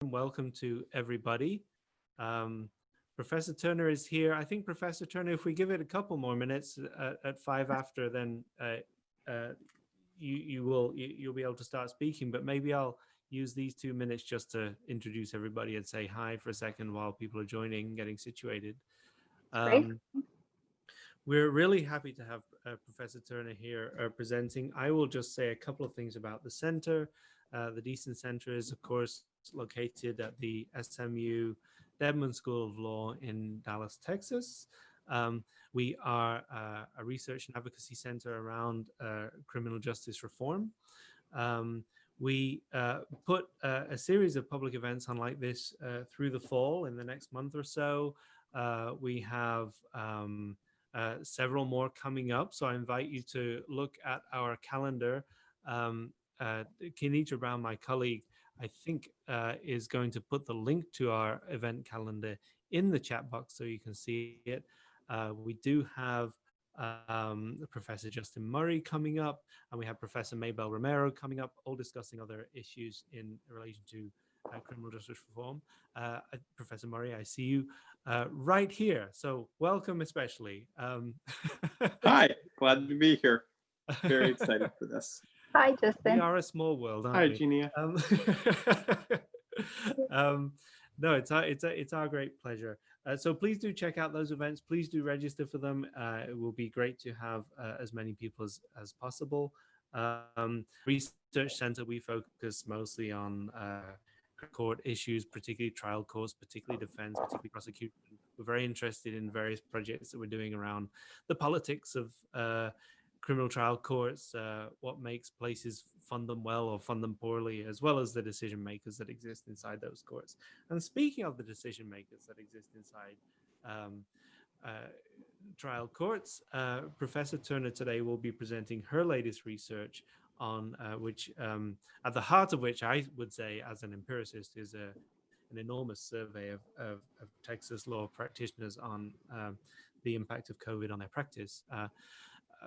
Welcome to everybody. Professor Turner is here. I think Professor Turner, if we give it a couple more minutes at 5 after, then you'll be able to start speaking. But maybe I'll use these 2 minutes just to introduce everybody and say hi for a second while people are joining, getting situated. Great. We're really happy to have Professor Turner here presenting. I will just say a couple of things about the center. The Deason Center is, of course, located at the SMU Dedman School of Law in Dallas, Texas. We are a research and advocacy center around criminal justice reform. We put a series of public events on like this through the fall. In the next month or so, we have several more coming up. So I invite you to look at our calendar. Kenitra Brown, my colleague, I think is going to put the link to our event calendar in the chat box so you can see it. We do have Professor Justin Murray coming up, and we have Professor Maybell Romero coming up, all discussing other issues in relation to criminal justice reform. Professor Murray, I see you right here, so welcome especially. Hi, glad to be here. Very excited for this. Hi, Justin. We are a small world, aren't Hi, we? Jenia. No, it's our great pleasure. So please do check out those events. Please do register for them. It will be great to have as many people as possible. Research Center, we focus mostly on court issues, particularly trial courts, particularly defense, particularly prosecution. We're very interested in various projects that we're doing around the politics of criminal trial courts, what makes places fund them well or fund them poorly, as well as the decision makers that exist inside those courts. And speaking of the decision makers that exist inside trial courts, Professor Turner today will be presenting her latest research on which, at the heart of which I would say as an empiricist is an enormous survey of Texas law practitioners on the impact of COVID on their practice.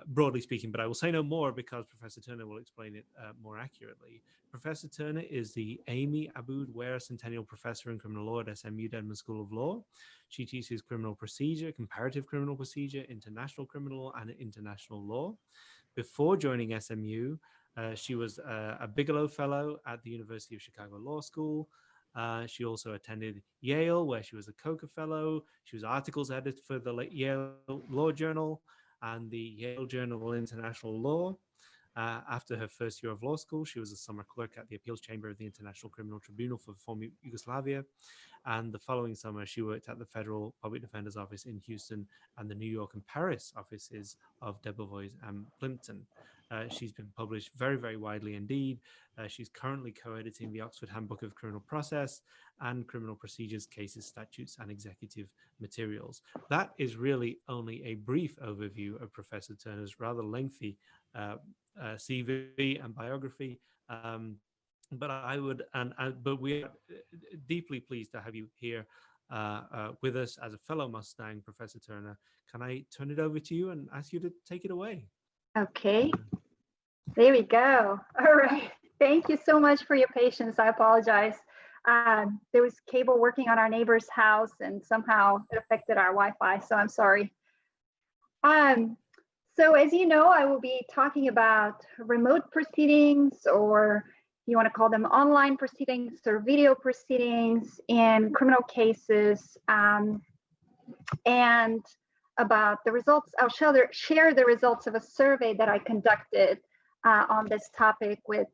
Broadly speaking, but I will say no more because Professor Turner will explain it more accurately. Professor Turner is the Amy Abood Ware Centennial Professor in Criminal Law at SMU Dedman School of Law. She teaches criminal procedure, comparative criminal procedure, international criminal law, and international law. Before joining SMU, she was a Bigelow Fellow at the University of Chicago Law School. She also attended Yale, where she was a Coker Fellow. She was articles editor for the Yale Law Journal and the Yale Journal of International Law. After her first year of law school, she was a summer clerk at the Appeals Chamber of the International Criminal Tribunal for former Yugoslavia. And the following summer, she worked at the Federal Public Defender's Office in Houston and the New York and Paris offices of Debevoise and Plimpton. She's been published very, very widely indeed. She's currently co-editing the Oxford Handbook of Criminal Process and Criminal Procedures, Cases, Statutes, and Executive Materials. That is really only a brief overview of Professor Turner's rather lengthy CV and biography. But we are deeply pleased to have you here with us as a fellow Mustang, Professor Turner. Can I turn it over to you and ask you to take it away? Okay, there we go. All right, thank you so much for your patience. I apologize. There was cable working on our neighbor's house and somehow it affected our Wi-Fi, so I'm sorry. So as you know, I will be talking about remote proceedings, or you want to call them online proceedings or video proceedings in criminal cases, and about the results. I'll share the results of a survey that I conducted on this topic with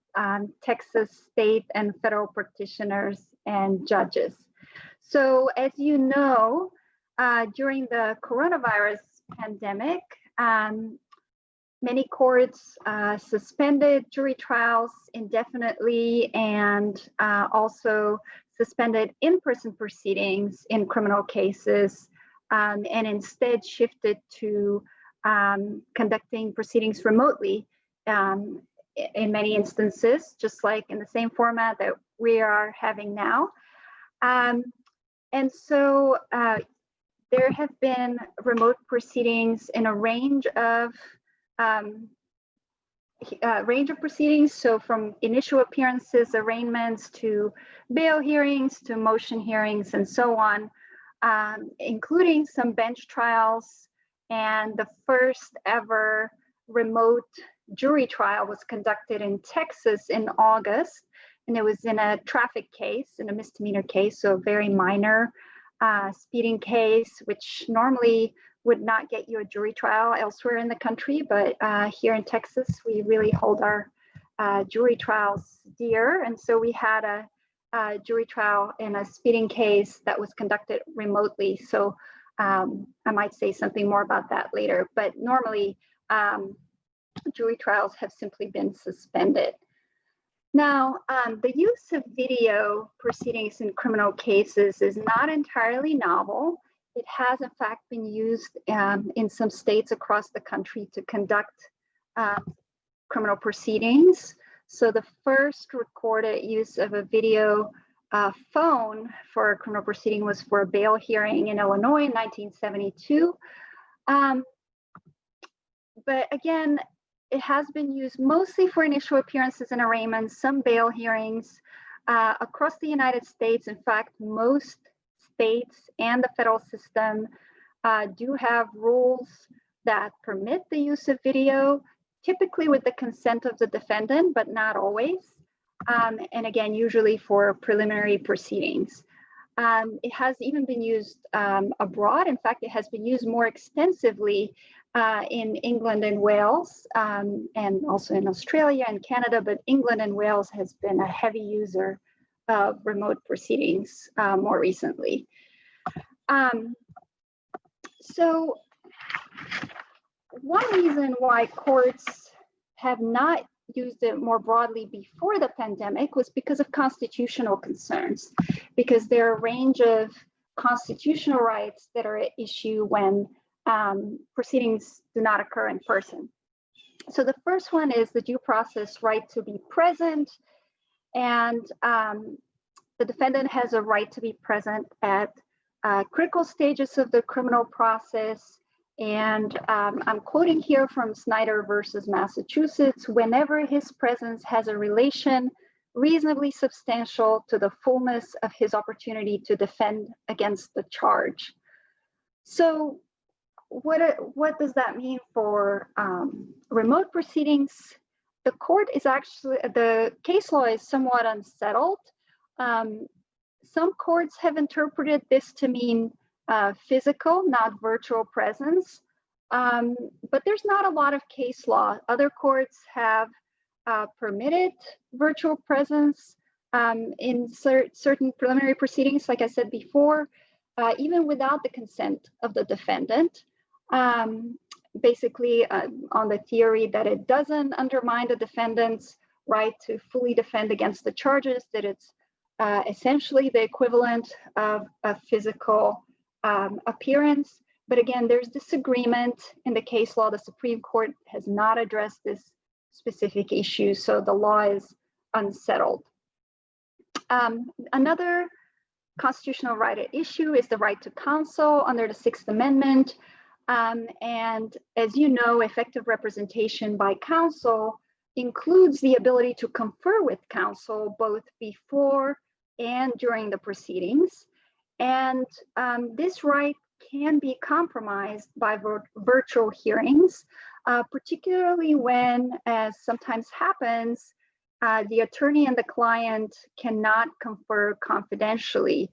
Texas state and federal practitioners and judges. So as you know, during the coronavirus pandemic, many courts suspended jury trials indefinitely and also suspended in-person proceedings in criminal cases, and instead shifted to conducting proceedings remotely in many instances, just like in the same format that we are having now. And so there have been remote proceedings in a range of range of proceedings, so from initial appearances, arraignments, to bail hearings, to motion hearings, and so on, including some bench trials. And the first ever remote jury trial was conducted in Texas in August, and it was in a traffic case, in a misdemeanor case, so a very minor speeding case, which normally would not get you a jury trial elsewhere in the country, but here in Texas, we really hold our jury trials dear. And so we had a jury trial in a speeding case that was conducted remotely. So I might say something more about that later, but normally jury trials have simply been suspended. Now, the use of video proceedings in criminal cases is not entirely novel. It has, in fact, been used in some states across the country to conduct criminal proceedings. So the first recorded use of a video phone for a criminal proceeding was for a bail hearing in Illinois in 1972. But again, it has been used mostly for initial appearances and arraignments, some bail hearings across the United States. In fact, most states and the federal system do have rules that permit the use of video, typically with the consent of the defendant, but not always. And again, usually for preliminary proceedings. It has even been used abroad. In fact, it has been used more extensively in England and Wales, and also in Australia and Canada, but England and Wales has been a heavy user of remote proceedings more recently. So one reason why courts have not used it more broadly before the pandemic was because of constitutional concerns, because there are a range of constitutional rights that are at issue when proceedings do not occur in person. So the first one is the due process right to be present, and the defendant has a right to be present at critical stages of the criminal process. And I'm quoting here from Snyder versus Massachusetts, whenever his presence has a relation reasonably substantial to the fullness of his opportunity to defend against the charge. So what does that mean for remote proceedings? The court is actually, the case law is somewhat unsettled. Some courts have interpreted this to mean physical, not virtual presence, but there's not a lot of case law. Other courts have permitted virtual presence in certain preliminary proceedings, like I said before, even without the consent of the defendant. Basically on the theory that it doesn't undermine the defendant's right to fully defend against the charges, that it's essentially the equivalent of a physical appearance. But again, there's disagreement in the case law. The Supreme Court has not addressed this specific issue, so the law is unsettled. Another constitutional right at issue is the right to counsel under the Sixth Amendment. And as you know, effective representation by counsel includes the ability to confer with counsel both before and during the proceedings. And this right can be compromised by virtual hearings, particularly when, as sometimes happens, the attorney and the client cannot confer confidentially,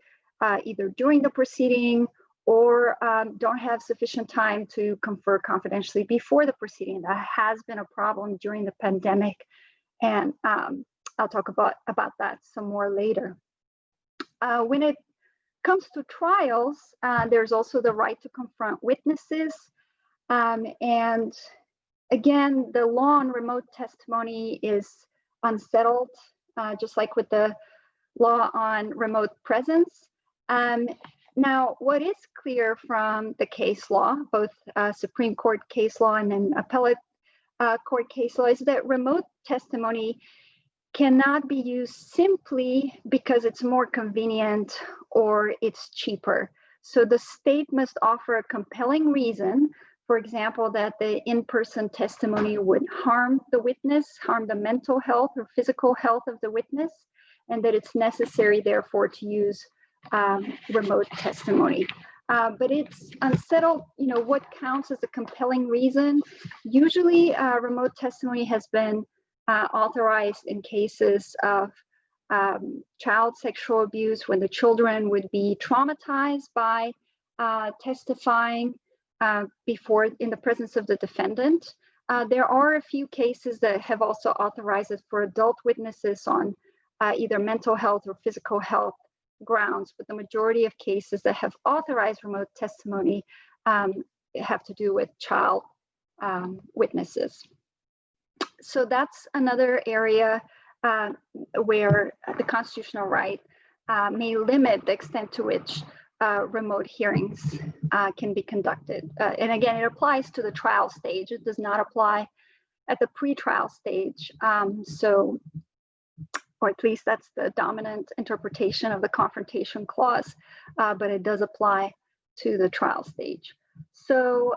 either during the proceeding or don't have sufficient time to confer confidentially before the proceeding. That has been a problem during the pandemic, and I'll talk about that some more later. When it comes to trials, there's also the right to confront witnesses. And again, the law on remote testimony is unsettled, just like with the law on remote presence. Now, what is clear from the case law, both Supreme Court case law and then appellate court case law, is that remote testimony cannot be used simply because it's more convenient or it's cheaper. So the state must offer a compelling reason for example, that the in-person testimony would harm the witness, harm the mental health or physical health of the witness, and that it's necessary, therefore, to use remote testimony. But it's unsettled, what counts as a compelling reason. Usually, remote testimony has been authorized in cases of child sexual abuse, when the children would be traumatized by testifying before in the presence of the defendant. There are a few cases that have also authorized it for adult witnesses on either mental health or physical health grounds, but the majority of cases that have authorized remote testimony have to do with child witnesses. So that's another area where the constitutional right may limit the extent to which remote hearings can be conducted. And again, it applies to the trial stage. It does not apply at the pretrial stage. Or at least that's the dominant interpretation of the Confrontation Clause, but it does apply to the trial stage. So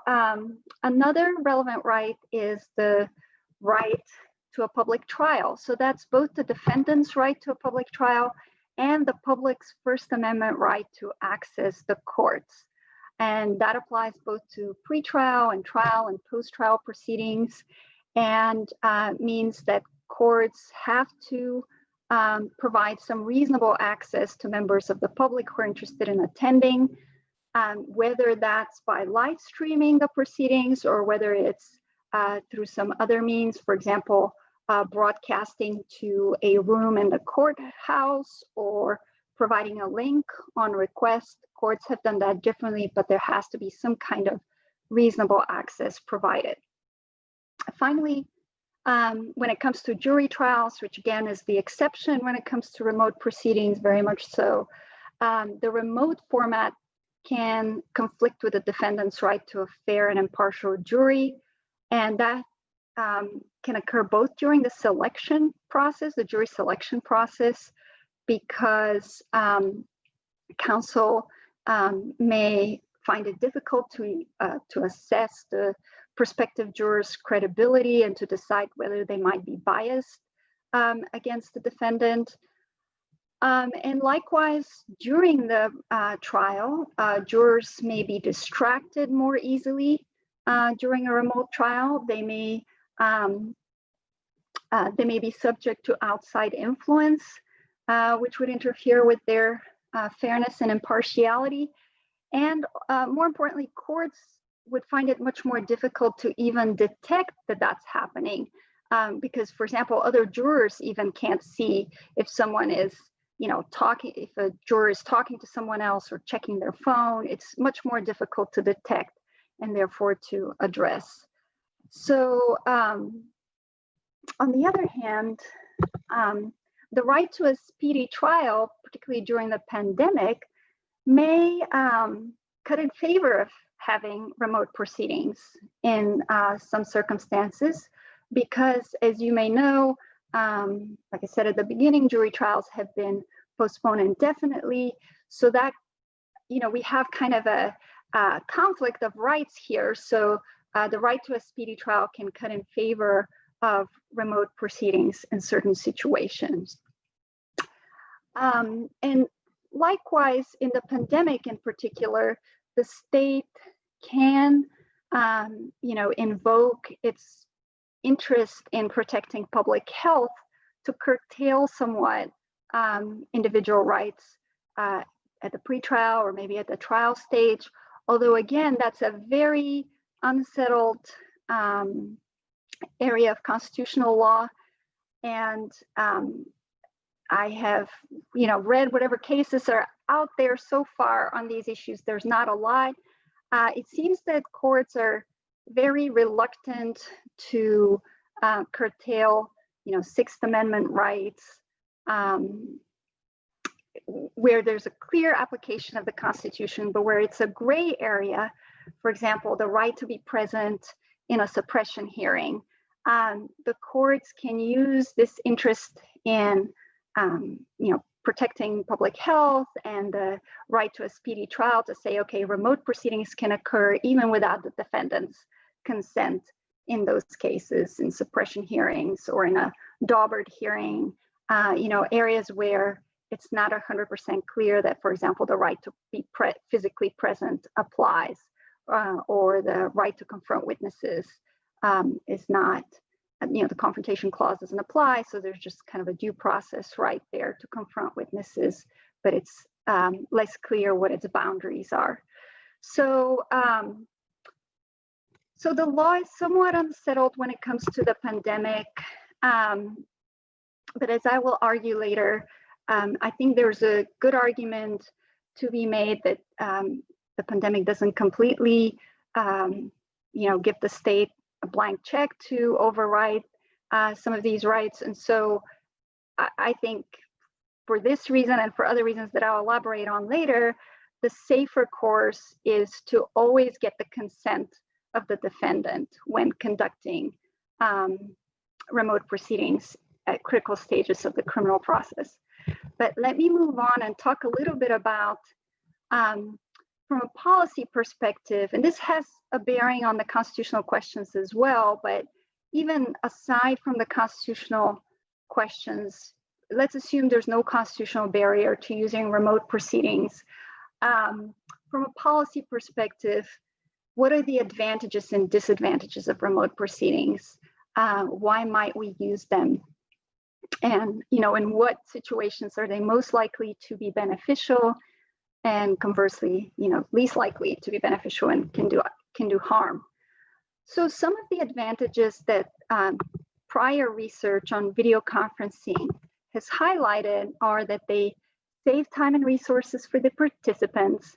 another relevant right is the right to a public trial. So that's both the defendant's right to a public trial and the public's First Amendment right to access the courts. And that applies both to pretrial and trial and post-trial proceedings, and means that courts have to provide some reasonable access to members of the public who are interested in attending, whether that's by live streaming the proceedings or whether it's through some other means, for example, broadcasting to a room in the courthouse or providing a link on request. Courts have done that differently, but there has to be some kind of reasonable access provided. Finally, when it comes to jury trials, which again is the exception when it comes to remote proceedings, very much so, the remote format can conflict with the defendant's right to a fair and impartial jury. And that can occur both during the selection process, the jury selection process, because counsel may find it difficult to assess the prospective jurors' credibility and to decide whether they might be biased against the defendant. And likewise, during the trial, jurors may be distracted more easily during a remote trial. They may be subject to outside influence, which would interfere with their fairness and impartiality. And more importantly, courts would find it much more difficult to even detect that that's happening, because, for example, other jurors even can't see if someone is, talking, if a juror is talking to someone else or checking their phone. It's much more difficult to detect and therefore to address. So on the other hand, the right to a speedy trial, particularly during the pandemic, may cut in favor of having remote proceedings in some circumstances, because, as you may know, like I said at the beginning, jury trials have been postponed indefinitely. So that, we have kind of a conflict of rights here. So the right to a speedy trial can cut in favor of remote proceedings in certain situations. And likewise, in the pandemic in particular, the state can, invoke its interest in protecting public health to curtail somewhat individual rights at the pretrial or maybe at the trial stage. Although, again, that's a very unsettled area of constitutional law. And I have, read whatever cases are out there so far on these issues. There's not a lot. It seems that courts are very reluctant to curtail, Sixth Amendment rights, where there's a clear application of the Constitution, but where it's a gray area. For example, the right to be present in a suppression hearing. The courts can use this interest in, protecting public health and the right to a speedy trial to say, okay, remote proceedings can occur even without the defendant's consent in those cases, in suppression hearings or in a Daubert hearing, areas where it's not 100% clear that, for example, the right to be physically present applies, or the right to confront witnesses is not, the confrontation clause doesn't apply. So there's just kind of a due process right there to confront witnesses, but it's less clear what its boundaries are. So, so the law is somewhat unsettled when it comes to the pandemic. But as I will argue later, I think there's a good argument to be made that the pandemic doesn't completely, give the state a blank check to override some of these rights. And so I think for this reason and for other reasons that I'll elaborate on later, the safer course is to always get the consent of the defendant when conducting remote proceedings at critical stages of the criminal process. But let me move on and talk a little bit about, from a policy perspective, and this has a bearing on the constitutional questions as well, but even aside from the constitutional questions, let's assume there's no constitutional barrier to using remote proceedings. From a policy perspective, what are the advantages and disadvantages of remote proceedings? Why might we use them? And, in what situations are they most likely to be beneficial, and conversely, least likely to be beneficial and can do harm? So some of the advantages that prior research on video conferencing has highlighted are that they save time and resources for the participants,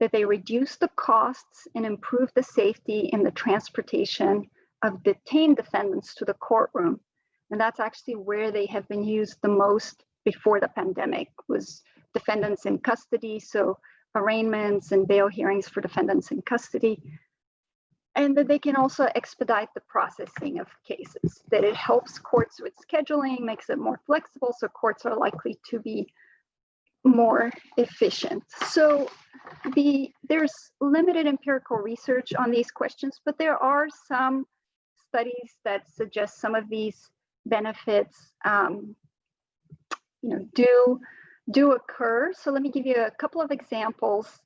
that they reduce the costs and improve the safety in the transportation of detained defendants to the courtroom. And that's actually where they have been used the most before the pandemic, was defendants in custody, so arraignments and bail hearings for defendants in custody. And that they can also expedite the processing of cases, that it helps courts with scheduling, makes it more flexible, so courts are likely to be more efficient. So there's limited empirical research on these questions, but there are some studies that suggest some of these benefits do occur. So let me give you a couple of examples.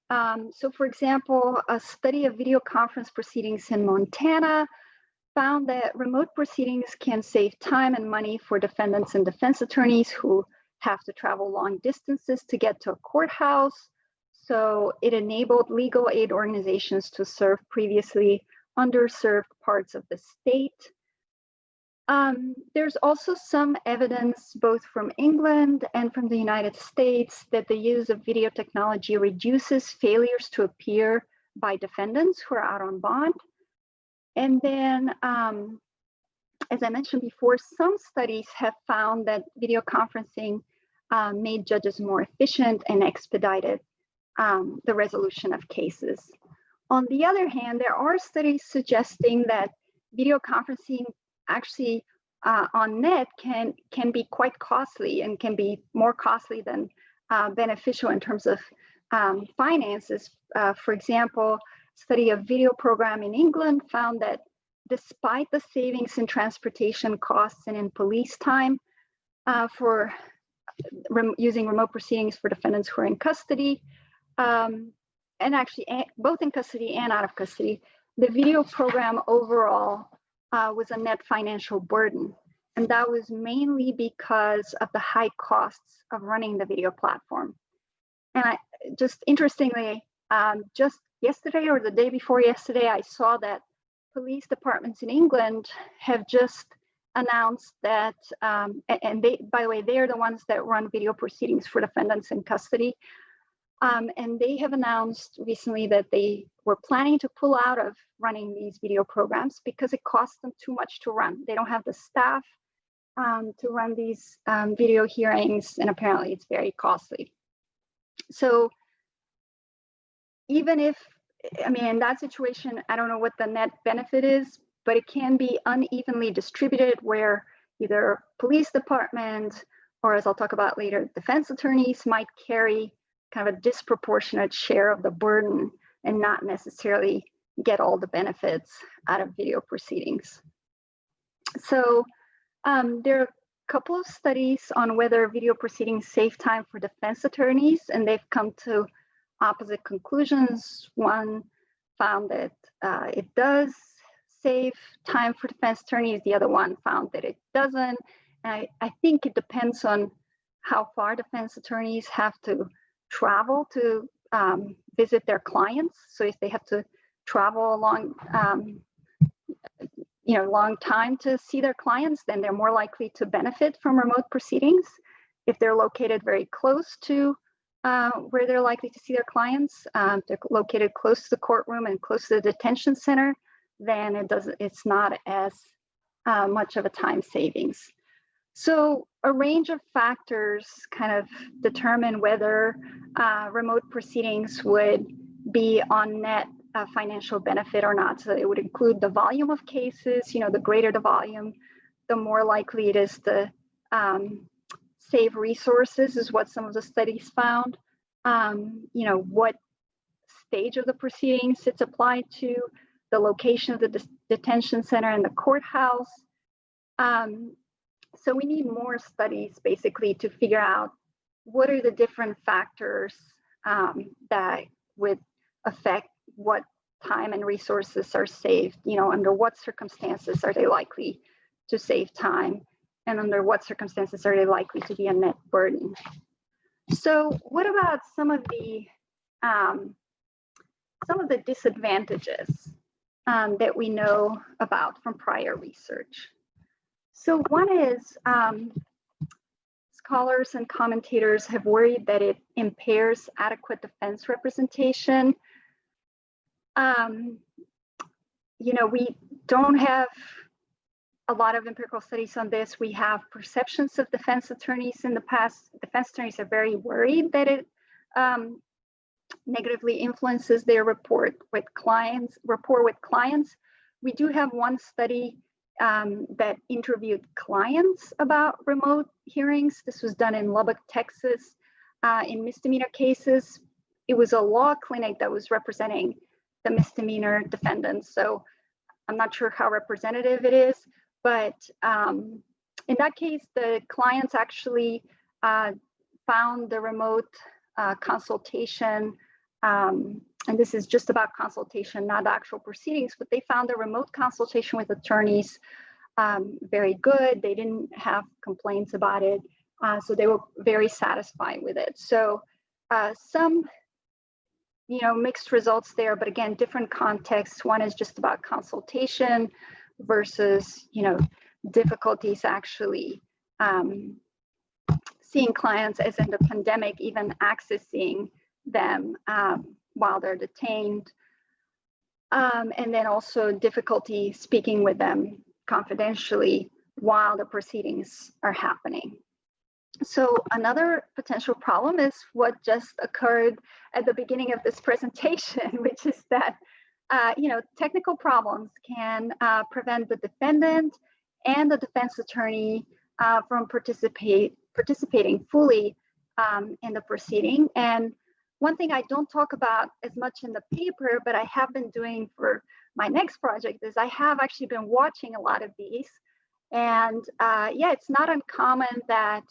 So for example, a study of video conference proceedings in Montana found that remote proceedings can save time and money for defendants and defense attorneys who have to travel long distances to get to a courthouse. So it enabled legal aid organizations to serve previously underserved parts of the state. There's also some evidence, both from England and from the United States, that the use of video technology reduces failures to appear by defendants who are out on bond. And then, as I mentioned before, some studies have found that video conferencing made judges more efficient and expedited the resolution of cases. On the other hand, there are studies suggesting that video conferencing actually on net can be quite costly and can be more costly than beneficial in terms of finances. For example, study of video program in England found that despite the savings in transportation costs and in police time for using remote proceedings for defendants who are in custody, and actually both in custody and out of custody, the video program overall was a net financial burden. And that was mainly because of the high costs of running the video platform. And just interestingly, just yesterday or the day before yesterday, I saw that police departments in England have just announced that, and they, by the way, they're the ones that run video proceedings for defendants in custody. And they have announced recently that they were planning to pull out of running these video programs because it costs them too much to run. They don't have the staff to run these video hearings, and apparently it's very costly. So even if, I mean, in that situation, I don't know what the net benefit is, but it can be unevenly distributed where either police department or as I'll talk about later, defense attorneys might carry kind of a disproportionate share of the burden and not necessarily get all the benefits out of video proceedings. So there are a couple of studies on whether video proceedings save time for defense attorneys, and they've come to opposite conclusions. One found that it does save time for defense attorneys. The other one found that it doesn't. And I think it depends on how far defense attorneys have to travel to visit their clients. So if they have to travel a long time to see their clients, then they're more likely to benefit from remote proceedings. If they're located very close to where they're likely to see their clients, they're located close to the courtroom and close to the detention center, then it's not as much of a time savings. So a range of factors kind of determine whether remote proceedings would be on net financial benefit or not. So it would include the volume of cases. The greater the volume, the more likely it is to save resources, is what some of the studies found. What stage of the proceedings it's applied to, the location of the detention center and the courthouse. So we need more studies basically to figure out what are the different factors that would affect what time and resources are saved. Under what circumstances are they likely to save time, and under what circumstances are they likely to be a net burden. So what about some of the disadvantages that we know about from prior research? So one is scholars and commentators have worried that it impairs adequate defense representation. We don't have a lot of empirical studies on this. We have perceptions of defense attorneys in the past. Defense attorneys are very worried that it negatively influences their rapport with clients. We do have one study that interviewed clients about remote hearings. This was done in Lubbock, Texas, in misdemeanor cases. It was a law clinic that was representing the misdemeanor defendants. So I'm not sure how representative it is, but in that case, the clients actually found the remote consultation, and this is just about consultation, not actual proceedings, but they found the remote consultation with attorneys very good. They didn't have complaints about it, so they were very satisfied with it. So some mixed results there, but again, different contexts. One is just about consultation versus, difficulties actually seeing clients, as in the pandemic, even accessing them while they're detained. And then also difficulty speaking with them confidentially while the proceedings are happening. So another potential problem is what just occurred at the beginning of this presentation, which is that technical problems can prevent the defendant and the defense attorney from participating fully in the proceeding. And one thing I don't talk about as much in the paper, but I have been doing for my next project, is I have actually been watching a lot of these. And it's not uncommon that,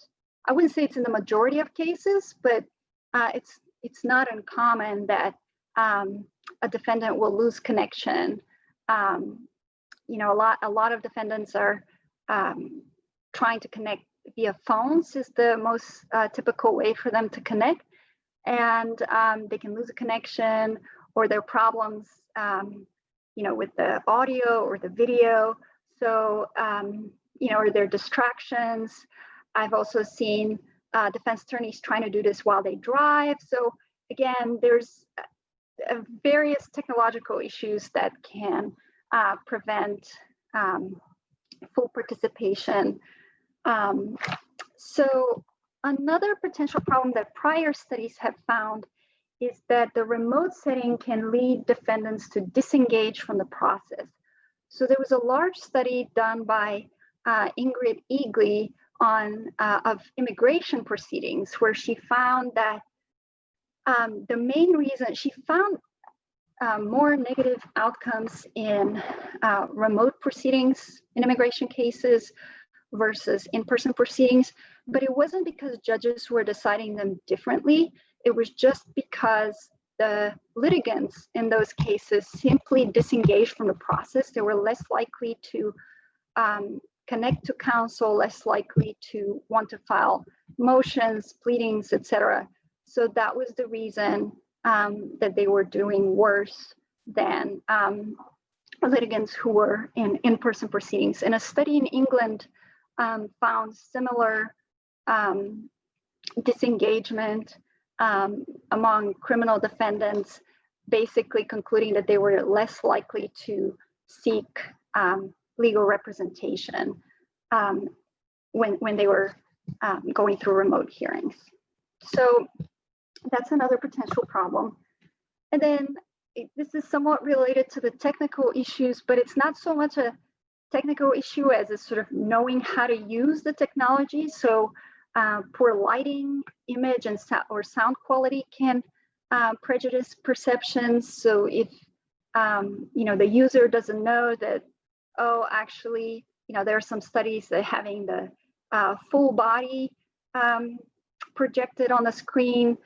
I wouldn't say it's in the majority of cases, but it's not uncommon that a defendant will lose connection. A lot of defendants are trying to connect via phones, is the most typical way for them to connect, and they can lose a connection, or there are problems, with the audio or the video. So, or there are distractions. I've also seen defense attorneys trying to do this while they drive. So again, there's various technological issues that can prevent full participation. So another potential problem that prior studies have found is that the remote setting can lead defendants to disengage from the process. So there was a large study done by Ingrid Eagley of immigration proceedings, where she found that the main reason she found more negative outcomes in remote proceedings in immigration cases versus in-person proceedings, but it wasn't because judges were deciding them differently. It was just because the litigants in those cases simply disengaged from the process. They were less likely to connect to counsel, less likely to want to file motions, pleadings, etc. So that was the reason that they were doing worse than litigants who were in in-person proceedings. And a study in England found similar disengagement among criminal defendants, basically concluding that they were less likely to seek legal representation when they were going through remote hearings. So that's another potential problem. And then this is somewhat related to the technical issues, but it's not so much a technical issue as a sort of knowing how to use the technology. So poor lighting, image, and sound quality can prejudice perceptions. So if the user doesn't know that, oh, actually, there are some studies that having the full body projected on the screen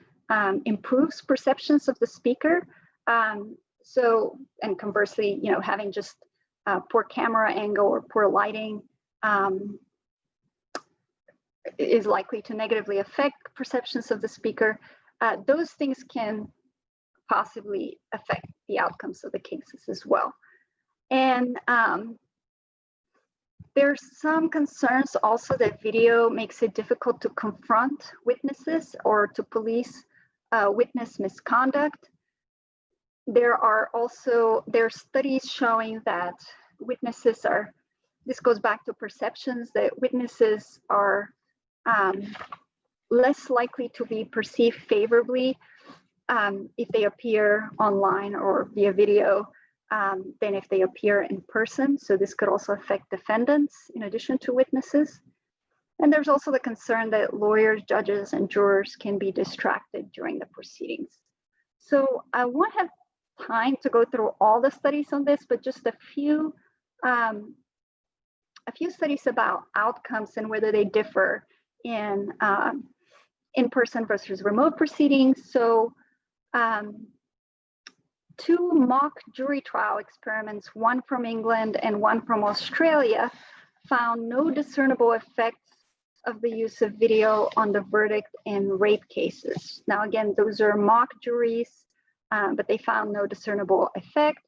improves perceptions of the speaker. And conversely, having just poor camera angle or poor lighting is likely to negatively affect perceptions of the speaker. Those things can possibly affect the outcomes of the cases as well. And there's some concerns also that video makes it difficult to confront witnesses or to police witness misconduct. There are studies showing that witnesses are, this goes back to perceptions, that witnesses are less likely to be perceived favorably if they appear online or via video than if they appear in person. So this could also affect defendants in addition to witnesses. And there's also the concern that lawyers, judges, and jurors can be distracted during the proceedings. So I won't have time to go through all the studies on this, but just a few studies about outcomes and whether they differ in in-person versus remote proceedings. So 2 mock jury trial experiments, one from England and one from Australia, found no discernible effects of the use of video on the verdict in rape cases. Now, again, those are mock juries, but they found no discernible effect.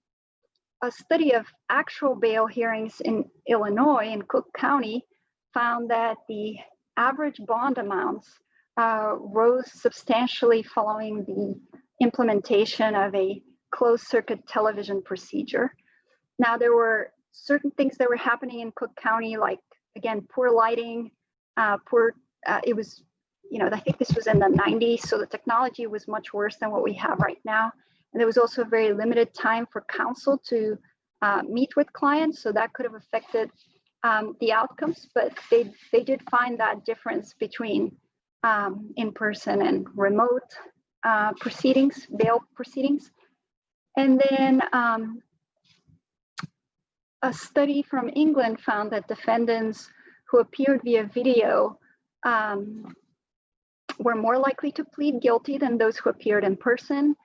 A study of actual bail hearings in Illinois, in Cook County, found that the average bond amounts rose substantially following the implementation of a closed circuit television procedure. Now, there were certain things that were happening in Cook County, like, again, poor lighting, it was, I think this was in the 90s, so the technology was much worse than what we have right now. And there was also very limited time for counsel to meet with clients, so that could have affected the outcomes, but they did find that difference between in-person and remote proceedings, bail proceedings. And then a study from England found that defendants who appeared via video were more likely to plead guilty than those who appeared in person,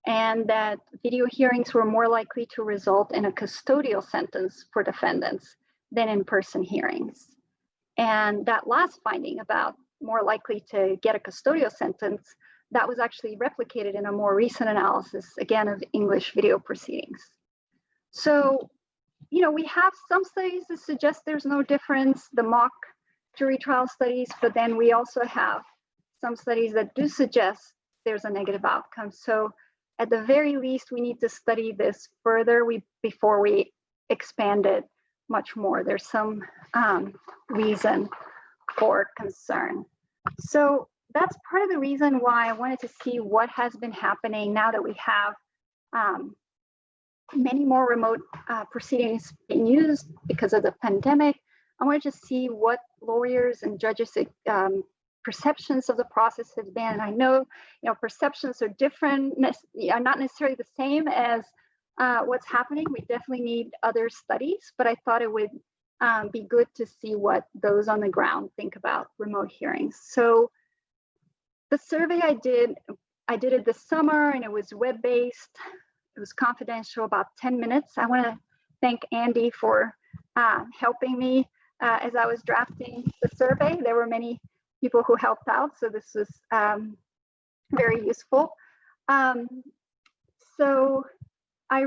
and that video hearings were more likely to result in a custodial sentence for defendants than in-person hearings. And that last finding about more likely to get a custodial sentence, that was actually replicated in a more recent analysis, again, of English video proceedings. So, we have some studies that suggest there's no difference, the mock jury trial studies, but then we also have some studies that do suggest there's a negative outcome. So at the very least, we need to study this further before we expand it much more. There's some reason for concern. So that's part of the reason why I wanted to see what has been happening now that we have many more remote proceedings being used because of the pandemic. I wanted to see what lawyers and judges perceptions of the process has been. And I know, perceptions are different, are not necessarily the same as what's happening. We definitely need other studies, but I thought it would be good to see what those on the ground think about remote hearings. So the survey I did it this summer, and it was web-based. It was confidential, about 10 minutes. I want to thank Andy for helping me as I was drafting the survey. There were many people who helped out, so this was very useful. So I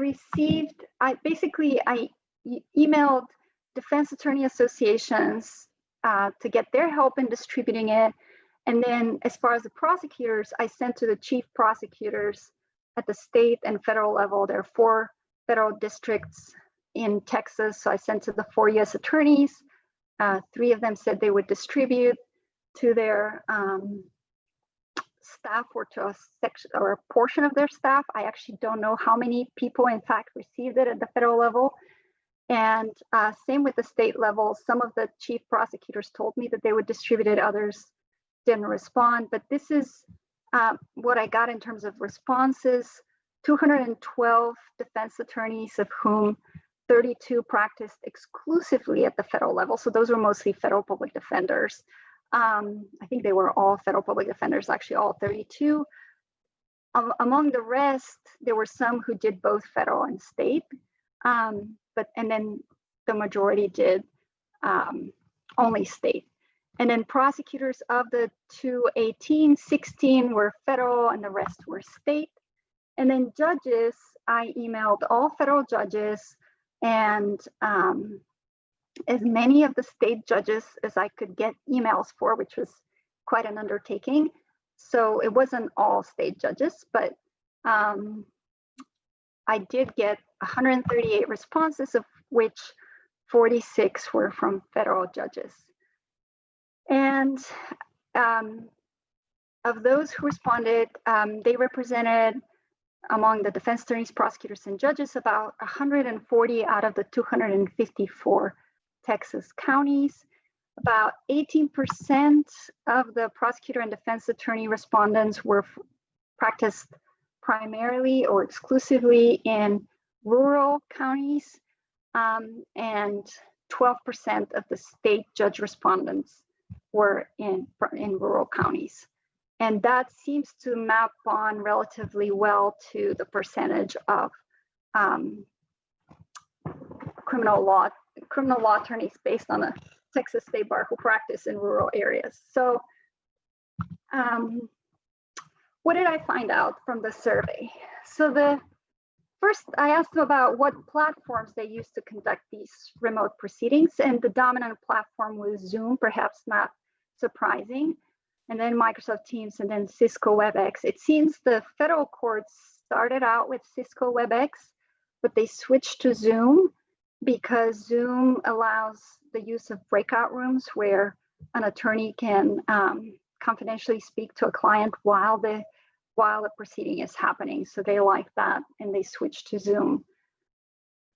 emailed defense attorney associations to get their help in distributing it. And then as far as the prosecutors, I sent to the chief prosecutors at the state and federal level. There are 4 federal districts in Texas. So I sent to the 4 U.S. attorneys. 3 of them said they would distribute to their staff or to a section or a portion of their staff. I actually don't know how many people in fact received it at the federal level. And same with the state level. Some of the chief prosecutors told me that they would distribute it, others didn't respond. But this is what I got in terms of responses. 212 defense attorneys, of whom 32 practiced exclusively at the federal level. So those were mostly federal public defenders. I think they were all federal public defenders, actually all 32. Among the rest, there were some who did both federal and state, and then the majority did only state. And then prosecutors, of the 218, 16 were federal and the rest were state. And then judges, I emailed all federal judges and as many of the state judges as I could get emails for, which was quite an undertaking. So it wasn't all state judges, but I did get 138 responses, of which 46 were from federal judges. And of those who responded, they represented, among the defense attorneys, prosecutors, and judges, about 140 out of the 254 Texas counties. About 18% of the prosecutor and defense attorney respondents were practiced primarily or exclusively in rural counties, and 12% of the state judge respondents were in rural counties. And that seems to map on relatively well to the percentage of criminal law attorneys based on the Texas State Bar who practice in rural areas. So what did I find out from the survey? So first, I asked them about what platforms they use to conduct these remote proceedings, and the dominant platform was Zoom, perhaps not surprising, and then Microsoft Teams, and then Cisco WebEx. It seems the federal courts started out with Cisco WebEx, but they switched to Zoom because Zoom allows the use of breakout rooms where an attorney can confidentially speak to a client while the proceeding is happening. So they like that, and they switched to Zoom.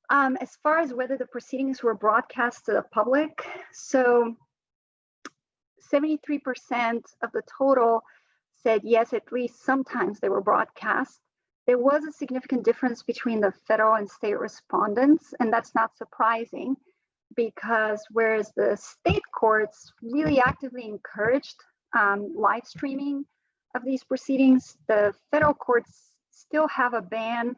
As far as whether the proceedings were broadcast to the public, so 73% of the total said yes, at least sometimes they were broadcast. There was a significant difference between the federal and state respondents, and that's not surprising because whereas the state courts really actively encouraged live streaming of these proceedings, the federal courts still have a ban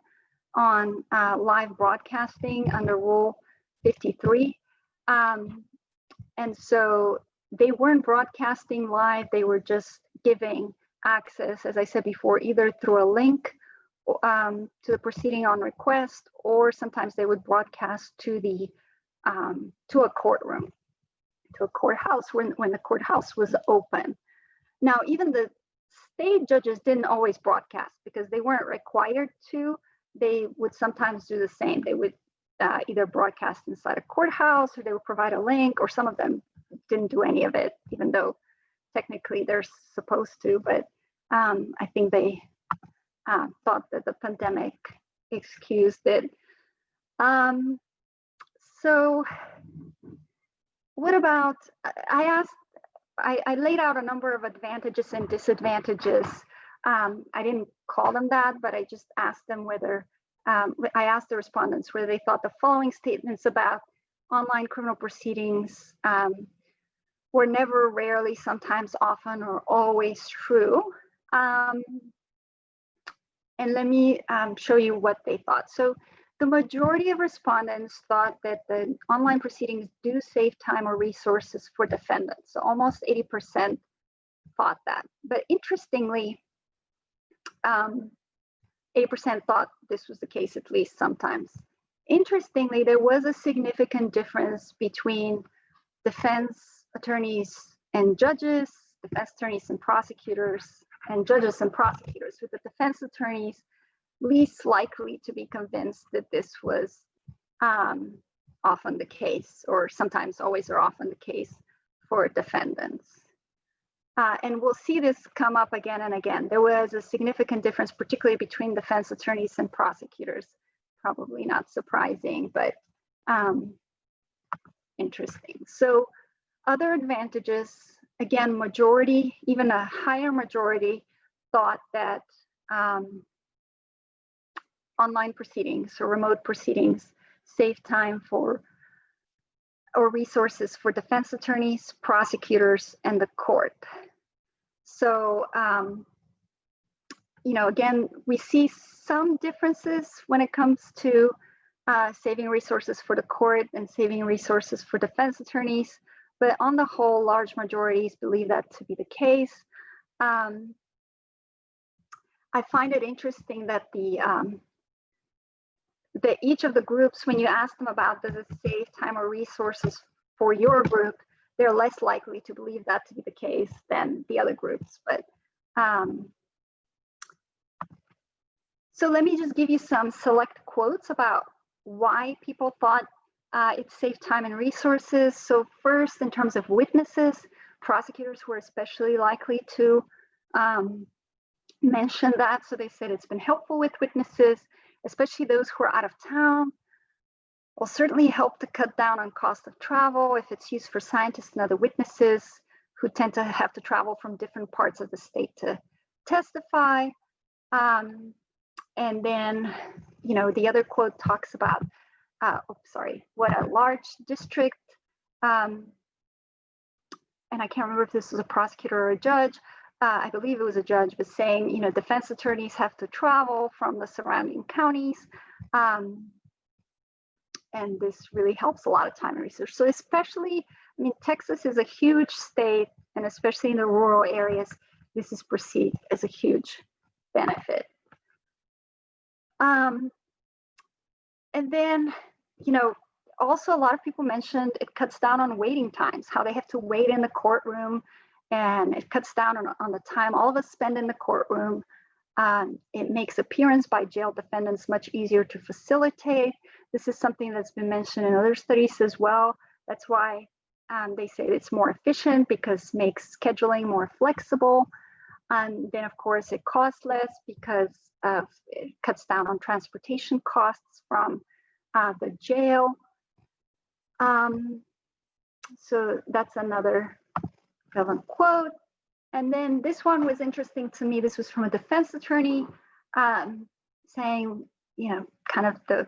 on live broadcasting under Rule 53. And so they weren't broadcasting live, they were just giving access, as I said before, either through a link to the proceeding on request, or sometimes they would broadcast to a courtroom, to a courthouse when the courthouse was open. Now, even the state judges didn't always broadcast because they weren't required to. They would sometimes do the same. They would either broadcast inside a courthouse, or they would provide a link, or some of them didn't do any of it, even though technically they're supposed to. But I think they thought that the pandemic excused it. So what about, I laid out a number of advantages and disadvantages. I didn't call them that, but I just asked them whether, I asked the respondents whether they thought the following statements about online criminal proceedings were never, rarely, sometimes, often, or always true. And let me show you what they thought. So the majority of respondents thought that the online proceedings do save time or resources for defendants. So almost 80% thought that. But interestingly, 80% thought this was the case at least sometimes. Interestingly, there was a significant difference between defense attorneys and judges, defense attorneys and prosecutors, and judges and prosecutors, with the defense attorneys least likely to be convinced that this was often the case, or sometimes, always, or often the case for defendants. And we'll see this come up again and again. There was a significant difference, particularly between defense attorneys and prosecutors. Probably not surprising, but interesting. So other advantages, again, majority, even a higher majority, thought that online proceedings or remote proceedings save time for or resources for defense attorneys, prosecutors, and the court. So, you know, again, we see some differences when it comes to saving resources for the court and saving resources for defense attorneys, but on the whole, large majorities believe that to be the case. I find it interesting that each of the groups, when you ask them about does it save time or resources for your group, they're less likely to believe that to be the case than the other groups. But so let me just give you some select quotes about why people thought it saved time and resources. So first, in terms of witnesses, prosecutors were especially likely to mention that. So they said it's been helpful with witnesses, especially those who are out of town. Will certainly help to cut down on cost of travel if it's used for scientists and other witnesses who tend to have to travel from different parts of the state to testify. And then, you know, the other quote talks about, what a large district, and I can't remember if this was a prosecutor or a judge, I believe it was a judge, was saying, you know, defense attorneys have to travel from the surrounding counties. And this really helps a lot of time and research. So especially, I mean, Texas is a huge state, and especially in the rural areas, this is perceived as a huge benefit. And then, you know, also a lot of people mentioned it cuts down on waiting times, how they have to wait in the courtroom, and it cuts down on the time all of us spend in the courtroom. It makes appearance by jail defendants much easier to facilitate. This is something that's been mentioned in other studies as well. That's why they say it's more efficient, because it makes scheduling more flexible. And then, of course, it costs less because it cuts down on transportation costs from the jail. So that's another relevant quote. And then this one was interesting to me. This was from a defense attorney saying, you know, kind of the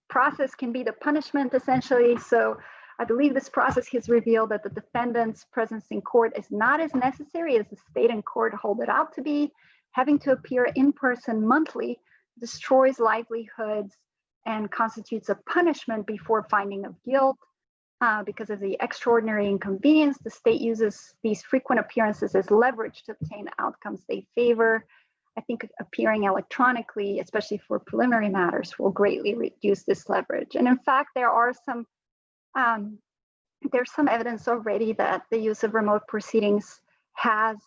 process can be the punishment, essentially. So I believe this process has revealed that the defendant's presence in court is not as necessary as the state and court hold it out to be. Having to appear in person monthly destroys livelihoods and constitutes a punishment before finding of guilt. Because of the extraordinary inconvenience, the state uses these frequent appearances as leverage to obtain outcomes they favor. I think appearing electronically, especially for preliminary matters, will greatly reduce this leverage. And in fact, there's some evidence already that the use of remote proceedings has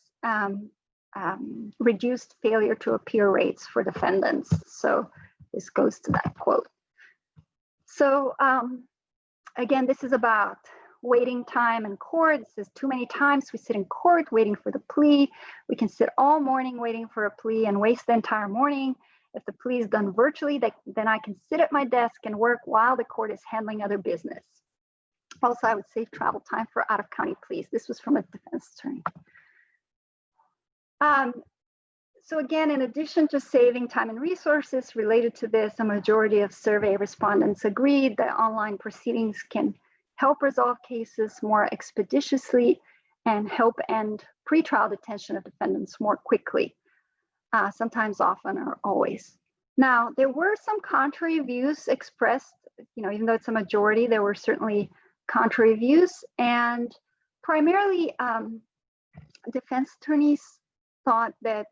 reduced failure to appear rates for defendants. So this goes to that quote. So again, this is about waiting time in court. It says too many times we sit in court waiting for the plea. We can sit all morning waiting for a plea and waste the entire morning. If the plea is done virtually, then I can sit at my desk and work while the court is handling other business. Also, I would save travel time for out-of-county pleas. This was from a defense attorney. So again, in addition to saving time and resources related to this, a majority of survey respondents agreed that online proceedings can help resolve cases more expeditiously and help end pretrial detention of defendants more quickly, sometimes, often, or always. Now, there were some contrary views expressed, even though it's a majority, there were certainly contrary views, and primarily defense attorneys thought that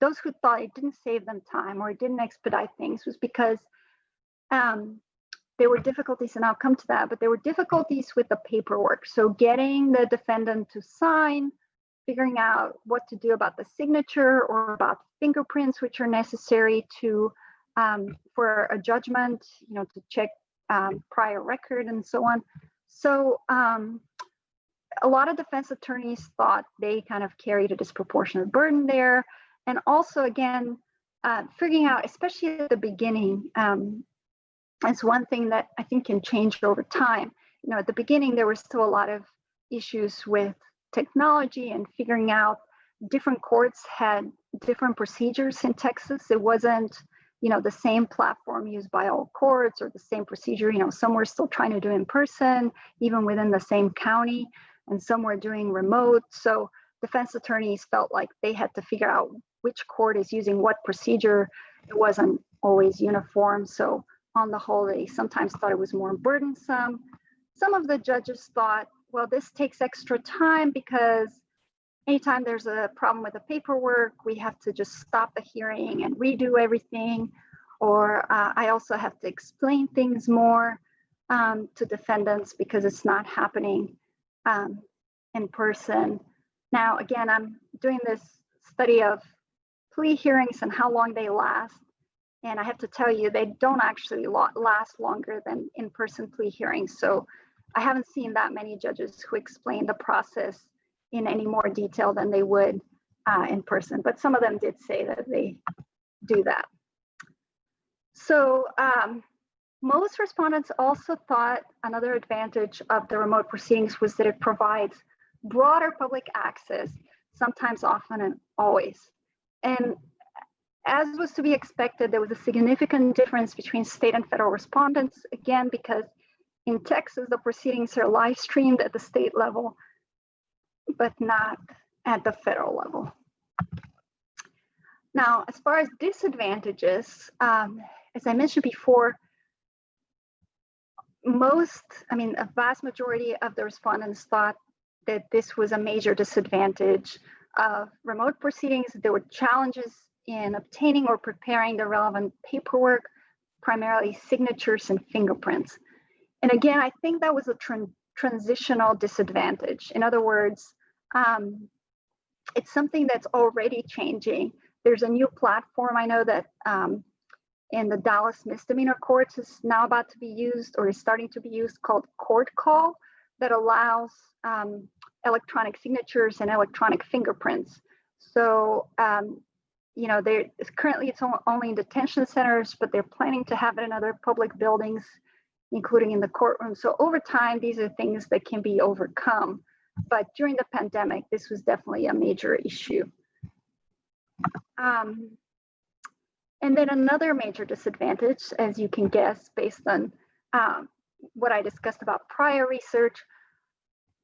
those who thought it didn't save them time or it didn't expedite things was because there were difficulties, and I'll come to that, but there were difficulties with the paperwork. So getting the defendant to sign, figuring out what to do about the signature or about fingerprints, which are necessary to for a judgment, to check prior record and so on. So a lot of defense attorneys thought they kind of carried a disproportionate burden there. And also, again, figuring out, especially at the beginning, is one thing that I think can change over time. At the beginning, there were still a lot of issues with technology and figuring out different courts had different procedures in Texas. It wasn't, the same platform used by all courts or the same procedure. Some were still trying to do in person, even within the same county, and some were doing remote. So defense attorneys felt like they had to figure out which court is using what procedure. It wasn't always uniform. So on the whole, they sometimes thought it was more burdensome. Some of the judges thought, well, this takes extra time because anytime there's a problem with the paperwork, we have to just stop the hearing and redo everything. Or I also have to explain things more to defendants because it's not happening in person. Now, again, I'm doing this study of plea hearings and how long they last. And I have to tell you, they don't actually last longer than in-person plea hearings. So I haven't seen that many judges who explain the process in any more detail than they would in person. But some of them did say that they do that. So most respondents also thought another advantage of the remote proceedings was that it provides broader public access, sometimes, often, and always. And as was to be expected, there was a significant difference between state and federal respondents, again, because in Texas, the proceedings are live streamed at the state level, but not at the federal level. Now, as far as disadvantages, as I mentioned before, a vast majority of the respondents thought that this was a major disadvantage of remote proceedings. There were challenges in obtaining or preparing the relevant paperwork, primarily signatures and fingerprints. And again, I think that was a transitional disadvantage. In other words, it's something that's already changing. There's a new platform I know that in the Dallas misdemeanor courts is now about to be used, or is starting to be used, called Court Call, that allows electronic signatures and electronic fingerprints. So, currently it's only in detention centers, but they're planning to have it in other public buildings, including in the courtroom. So over time, these are things that can be overcome. But during the pandemic, this was definitely a major issue. And then another major disadvantage, as you can guess, based on what I discussed about prior research.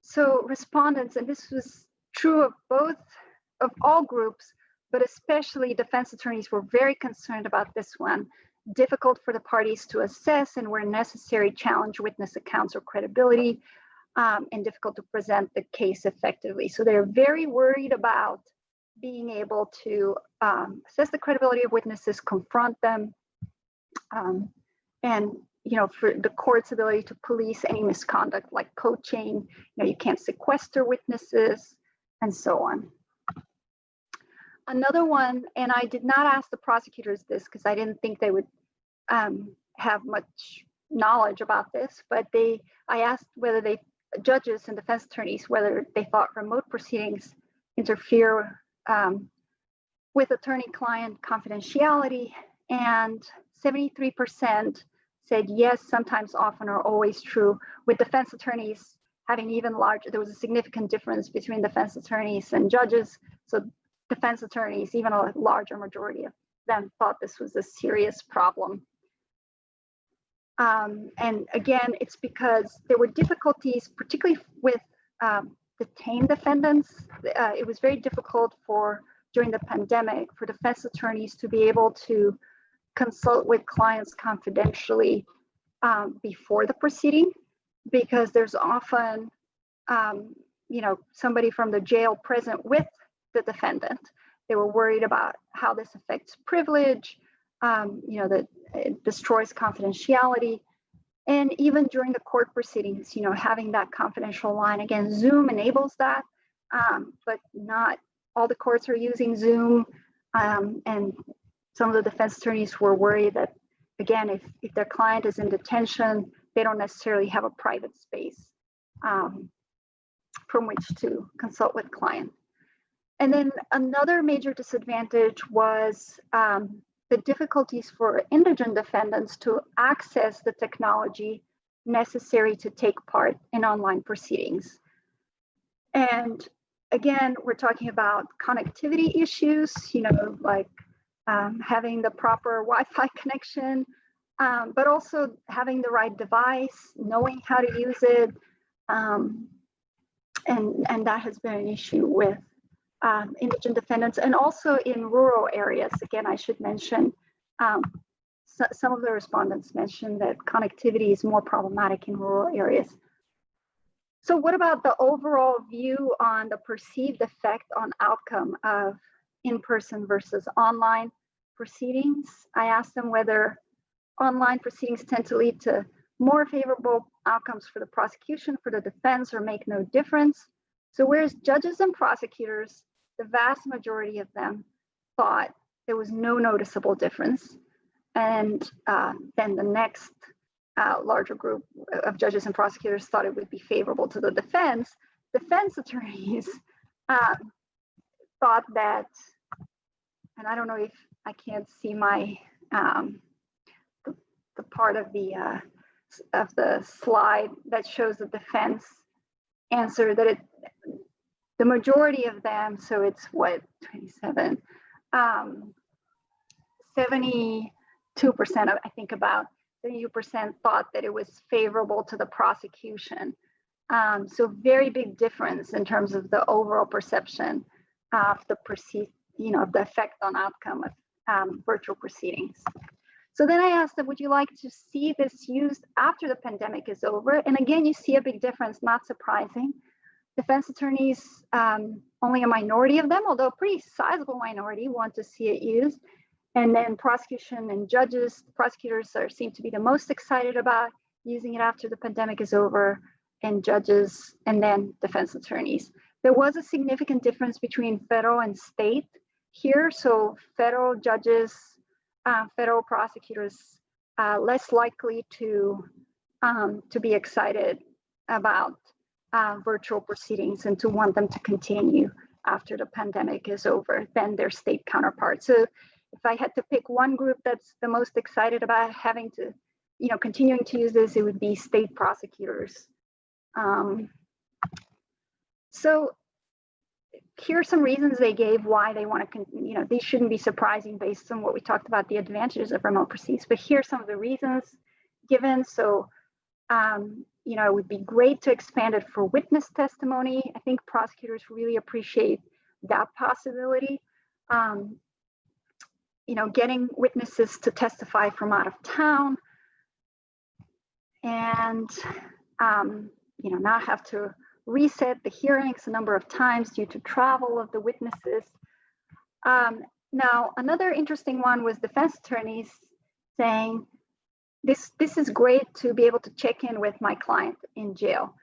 So respondents, and this was true of all groups, but especially defense attorneys, were very concerned about this one. Difficult for the parties to assess, and where necessary, challenge witness accounts or credibility, and difficult to present the case effectively. So they're very worried about being able to assess the credibility of witnesses, confront them, and for the court's ability to police any misconduct like coaching. You can't sequester witnesses, and so on. Another one, and I did not ask the prosecutors this because I didn't think they would have much knowledge about this, but I asked whether judges and defense attorneys, whether they thought remote proceedings interfere with attorney-client confidentiality, and 73% said yes, sometimes, often, or always true, with defense attorneys having even larger, there was a significant difference between defense attorneys and judges. So defense attorneys, even a larger majority of them, thought this was a serious problem. And again, it's because there were difficulties, particularly with detained defendants. It was very difficult during the pandemic, for defense attorneys to be able to consult with clients confidentially before the proceeding, because there's often, somebody from the jail present with the defendant. They were worried about how this affects privilege, that it destroys confidentiality. And even during the court proceedings, having that confidential line. Again, Zoom enables that, but not all the courts are using Zoom. And some of the defense attorneys were worried that, again, if their client is in detention, they don't necessarily have a private space from which to consult with client. And then another major disadvantage was the difficulties for indigent defendants to access the technology necessary to take part in online proceedings. And again, we're talking about connectivity issues, like having the proper Wi-Fi connection, but also having the right device, knowing how to use it. And that has been an issue with indigent defendants, and also in rural areas. Again, I should mention, some of the respondents mentioned that connectivity is more problematic in rural areas. So what about the overall view on the perceived effect on outcome of in-person versus online proceedings? I asked them whether online proceedings tend to lead to more favorable outcomes for the prosecution, for the defense, or make no difference. So whereas judges and prosecutors, the vast majority of them thought there was no noticeable difference. And then the next larger group of judges and prosecutors thought it would be favorable to the defense. Defense attorneys thought that, and I don't know if I can't see my, the part of the slide that shows the defense answer, that the majority of them, so it's what, 27, 72%, I think about 72% thought that it was favorable to the prosecution. So very big difference in terms of the overall perception of the of the effect on outcome of virtual proceedings. So then I asked them, would you like to see this used after the pandemic is over? And again, you see a big difference, not surprising. Defense attorneys, only a minority of them, although a pretty sizable minority, want to see it used. And then prosecution and judges, prosecutors seem to be the most excited about using it after the pandemic is over, and judges, and then defense attorneys. There was a significant difference between federal and state here. So federal judges, federal prosecutors, less likely to be excited about virtual proceedings and to want them to continue after the pandemic is over than their state counterparts. So if I had to pick one group that's the most excited about having to, continuing to use this, it would be state prosecutors. So here are some reasons they gave why they want to, these shouldn't be surprising based on what we talked about, the advantages of remote proceedings, but here's some of the reasons given. So, it would be great to expand it for witness testimony. I think prosecutors really appreciate that possibility. Getting witnesses to testify from out of town, and not have to reset the hearings a number of times due to travel of the witnesses. Now, another interesting one was defense attorneys saying, this is great to be able to check in with my client in jail.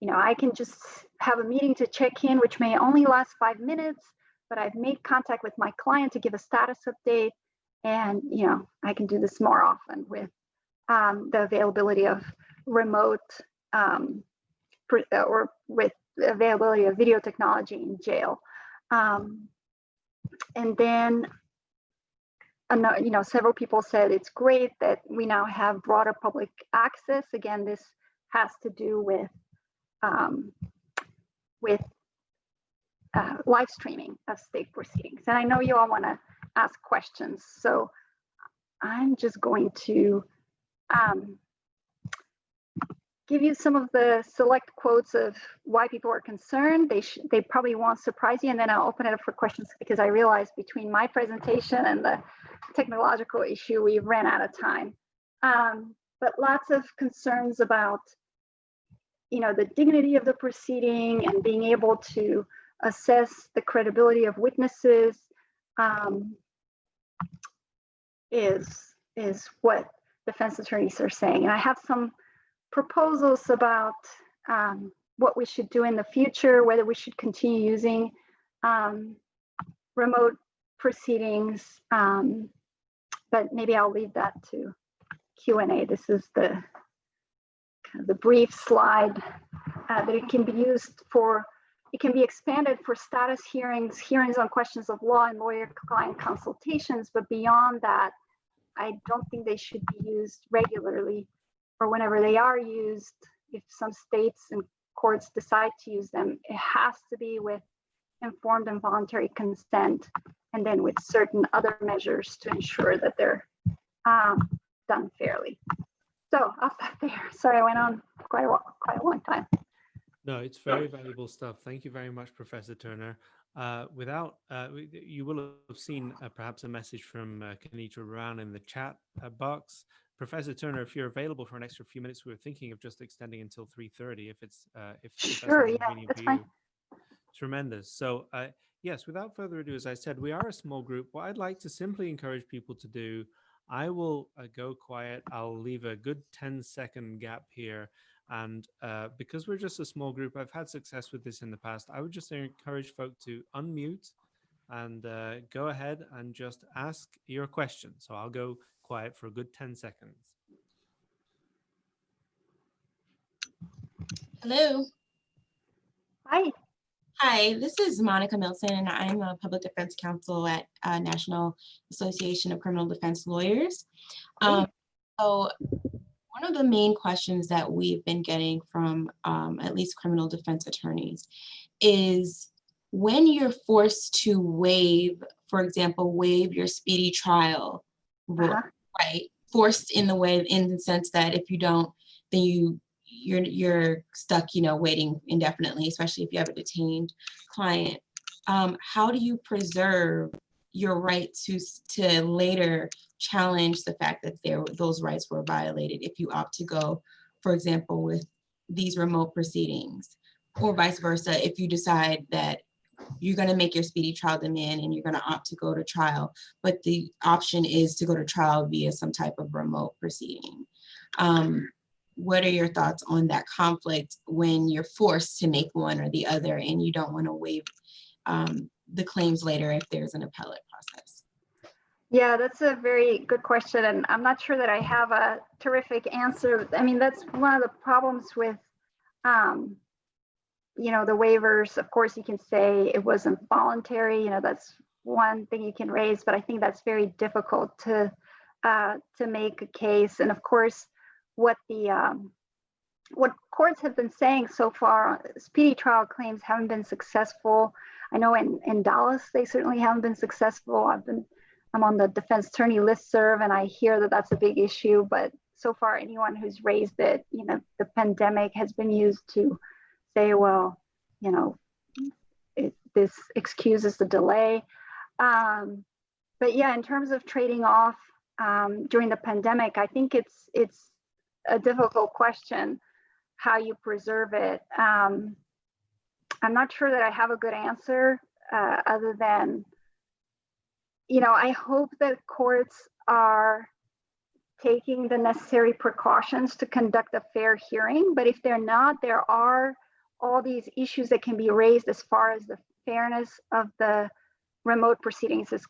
I can just have a meeting to check in, which may only last 5 minutes, but I've made contact with my client to give a status update. And, I can do this more often with the availability of remote or with the availability of video technology in jail. And then several people said it's great that we now have broader public access. Again, this has to do with live streaming of state proceedings. And I know you all want to ask questions, so I'm just going to give you some of the select quotes of why people are concerned. They probably won't surprise you, and then I'll open it up for questions because I realized between my presentation and the technological issue, we ran out of time. But lots of concerns about, the dignity of the proceeding and being able to assess the credibility of witnesses is what defense attorneys are saying. And I have some proposals about what we should do in the future, whether we should continue using remote proceedings, but maybe I'll leave that to Q&A. This is the brief slide that it can be used for. It can be expanded for status hearings, hearings on questions of law, and lawyer-client consultations. But beyond that, I don't think they should be used regularly, or whenever they are used. If some states and courts decide to use them, it has to be with informed and voluntary consent, and then with certain other measures to ensure that they're done fairly. So I'll stop there. Sorry, I went on quite a long time. No, it's very valuable stuff. Thank you very much, Professor Turner. You will have seen perhaps a message from Kenitra Brown in the chat box. Professor Turner, if you're available for an extra few minutes, we were thinking of just extending until 3:30 if Sure, that's yeah, convenient that's for fine. you. Tremendous. So yes, without further ado, as I said, we are a small group. What I'd like to simply encourage people to do, I will go quiet. I'll leave a good 10-second gap here. And because we're just a small group, I've had success with this in the past. I would just encourage folk to unmute and go ahead and just ask your question. So I'll go quiet for a good 10 seconds. Hello. Hi. Hi, this is Monica Milton, and I'm a public defense counsel at National Association of Criminal Defense Lawyers. So one of the main questions that we've been getting from at least criminal defense attorneys is when you're forced to waive, for example, waive your speedy trial, right? Forced in the sense that if you don't, then you're stuck, waiting indefinitely, especially if you have a detained client. How do you preserve your right to later challenge the fact that those rights were violated if you opt to go, for example, with these remote proceedings, or vice versa, if you decide that you're going to make your speedy trial demand and you're going to opt to go to trial, but the option is to go to trial via some type of remote proceeding. What are your thoughts on that conflict when you're forced to make one or the other and you don't want to waive the claims later if there's an appellate process? Yeah, that's a very good question. And I'm not sure that I have a terrific answer. I mean, that's one of the problems with, the waivers. Of course, you can say it wasn't voluntary. That's one thing you can raise, but I think that's very difficult to make a case. And of course, what courts have been saying so far, speedy trial claims haven't been successful. I know in Dallas, they certainly haven't been successful. I'm on the defense attorney listserv, and I hear that that's a big issue, but so far anyone who's raised it, the pandemic has been used to say, well, this excuses the delay. But yeah, in terms of trading off during the pandemic, I think it's a difficult question how you preserve it. I'm not sure that I have a good answer other than, I hope that courts are taking the necessary precautions to conduct a fair hearing. But if they're not, there are all these issues that can be raised as far as the fairness of the remote proceedings is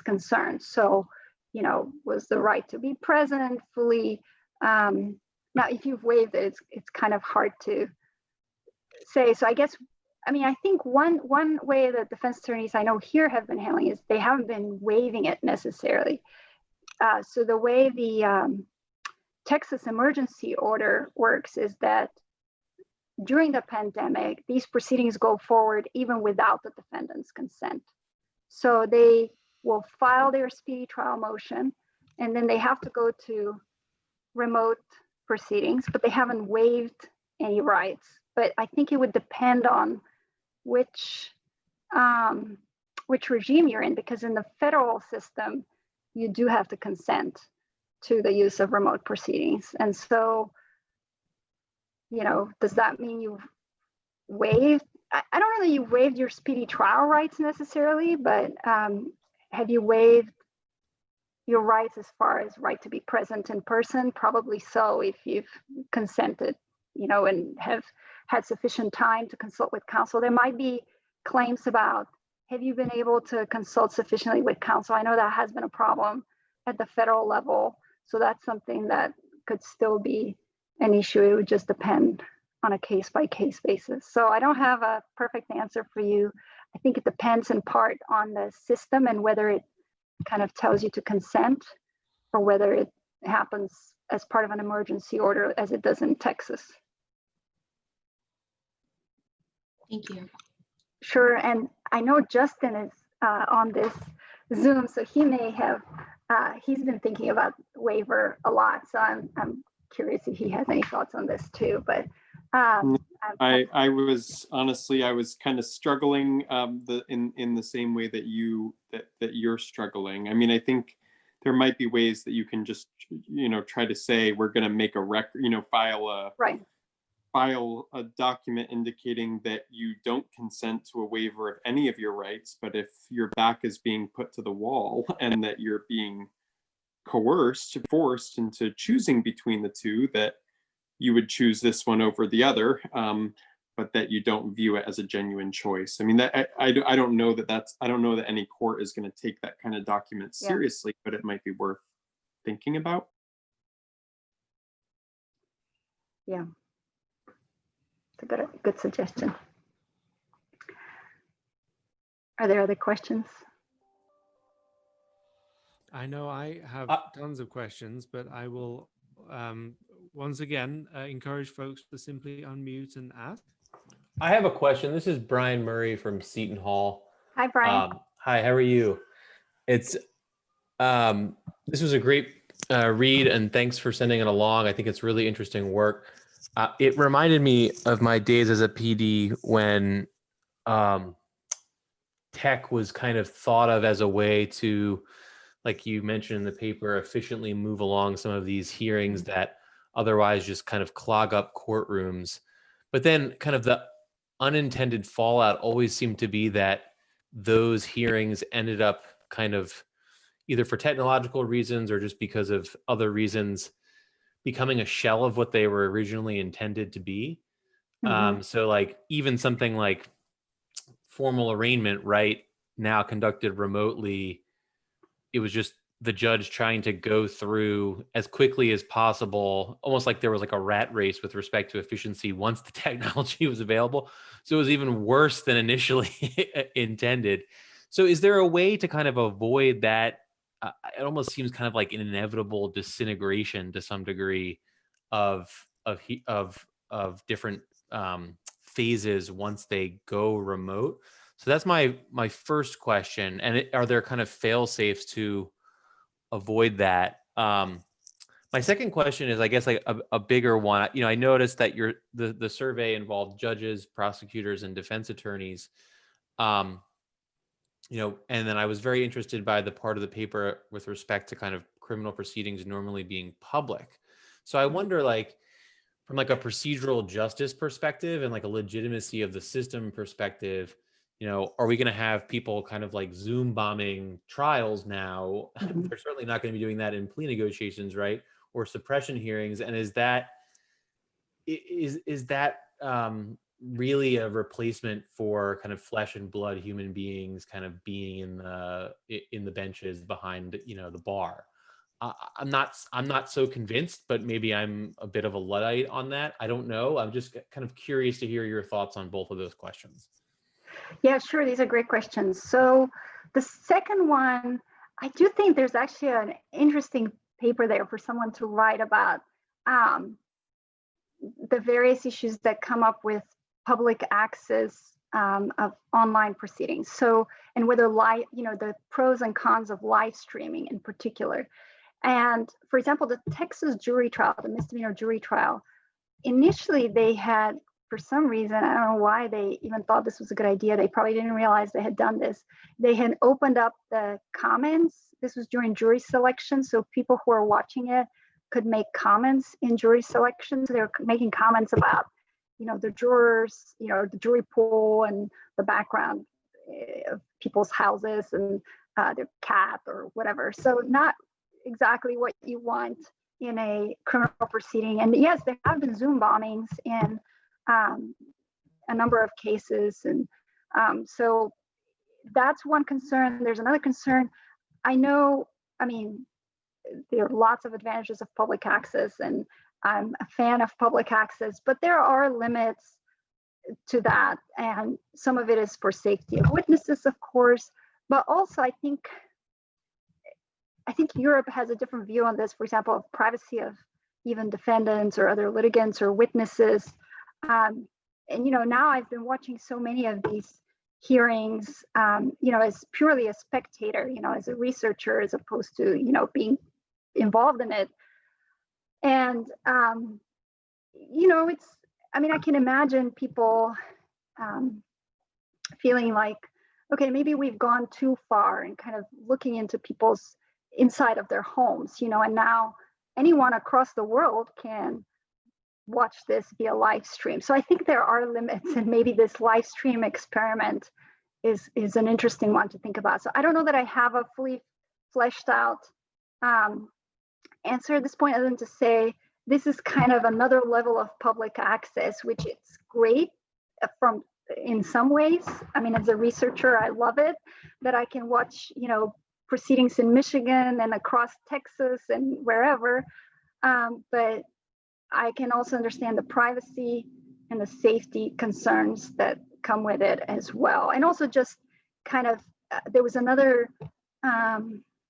concerned. So, was the right to be present fully? Now, if you've waived it, it's kind of hard to say. So I guess I mean, I think one way that defense attorneys I know here have been handling is they haven't been waiving it necessarily. So the way the Texas emergency order works is that during the pandemic, these proceedings go forward even without the defendant's consent. So they will file their speedy trial motion, and then they have to go to remote proceedings, but they haven't waived any rights. But I think it would depend on which regime you're in, because in the federal system, you do have to consent to the use of remote proceedings. And so, you know, does that mean you've waived? I don't know that you waived your speedy trial rights necessarily, but have you waived your rights as far as right to be present in person? Probably so, if you've consented, you know, and have had sufficient time to consult with counsel. There might be claims about, have you been able to consult sufficiently with counsel? I know that has been a problem at the federal level. So that's something that could still be an issue. It would just depend on a case-by-case basis. So I don't have a perfect answer for you. I think it depends in part on the system and whether it kind of tells you to consent or whether it happens as part of an emergency order as it does in Texas. Thank you. Sure, and I know Justin is on this Zoom, so he may have, he's been thinking about waiver a lot, so I'm curious if he has any thoughts on this too, but. I was honestly, I was kind of struggling in the same way that you're struggling. I mean, I think there might be ways that you can just, you know, try to say we're going to make a record, you know, file a document indicating that you don't consent to a waiver of any of your rights, but if your back is being put to the wall and that you're being forced into choosing between the two, that you would choose this one over the other, but that you don't view it as a genuine choice. I mean, that I don't know that any court is going to take that kind of document seriously, but it might be worth thinking about. Yeah, it's a good suggestion. Are there other questions? I know I have tons of questions, but I will once again encourage folks to simply unmute and ask. I have a question. This is Brian Murray from Seton Hall. Hi, Brian. Hi, how are you? It's this was a great read, and thanks for sending it along. I think it's really interesting work. It reminded me of my days as a PD when tech was kind of thought of as a way to, like you mentioned in the paper, efficiently move along some of these hearings that otherwise just kind of clog up courtrooms. But then kind of the unintended fallout always seemed to be that those hearings ended up kind of, either for technological reasons or just because of other reasons, becoming a shell of what they were originally intended to be. So like even something like formal arraignment, right, now conducted remotely, it was just the judge trying to go through as quickly as possible, almost like there was like a rat race with respect to efficiency once the technology was available. So it was even worse than initially intended. So is there a way to kind of avoid that? It almost seems kind of like an inevitable disintegration to some degree of different phases once they go remote. So that's my first question. And are there kind of fail safes to avoid that? My second question is, I guess, like a bigger one. You know, I noticed that the survey involved judges, prosecutors, and defense attorneys. You know, and then I was very interested by the part of the paper with respect to kind of criminal proceedings normally being public. So I wonder, like, from like a procedural justice perspective and like a legitimacy of the system perspective, you know, are we going to have people kind of like Zoom bombing trials now? They're certainly not going to be doing that in plea negotiations, right? Or suppression hearings. And is that really a replacement for kind of flesh and blood human beings kind of being in the benches behind, you know, the bar? I'm not so convinced, but maybe I'm a bit of a Luddite on that. I don't know. I'm just kind of curious to hear your thoughts on both of those questions. Yeah, sure. These are great questions. So the second one, I do think there's actually an interesting paper there for someone to write about the various issues that come up with public access of online proceedings. So, and whether the pros and cons of live streaming in particular. And for example, the Texas jury trial, the misdemeanor jury trial, initially they had, for some reason, I don't know why they even thought this was a good idea. They probably didn't realize they had done this. They had opened up the comments. This was during jury selection. So people who are watching it could make comments in jury selection. So they were making comments about, the jurors, the jury pool and the background of people's houses and their cat or whatever. So not exactly what you want in a criminal proceeding. And yes, there have been Zoom bombings in a number of cases. And so that's one concern. There's another concern. There are lots of advantages of public access, and I'm a fan of public access, but there are limits to that. And some of it is for safety of witnesses, of course, but also I think Europe has a different view on this, for example, of privacy of even defendants or other litigants or witnesses. And now I've been watching so many of these hearings, as purely a spectator, as a researcher, as opposed to, being involved in it. And, I can imagine people feeling like, okay, maybe we've gone too far and kind of looking into people's inside of their homes, and now anyone across the world can watch this via live stream. So I think there are limits, and maybe this live stream experiment is an interesting one to think about. So I don't know that I have a fully fleshed out answer at this point, other than to say this is kind of another level of public access, which is great in some ways. I mean, as a researcher, I love it that I can watch, proceedings in Michigan and across Texas and wherever. But I can also understand the privacy and the safety concerns that come with it as well. And also just kind of, there was another,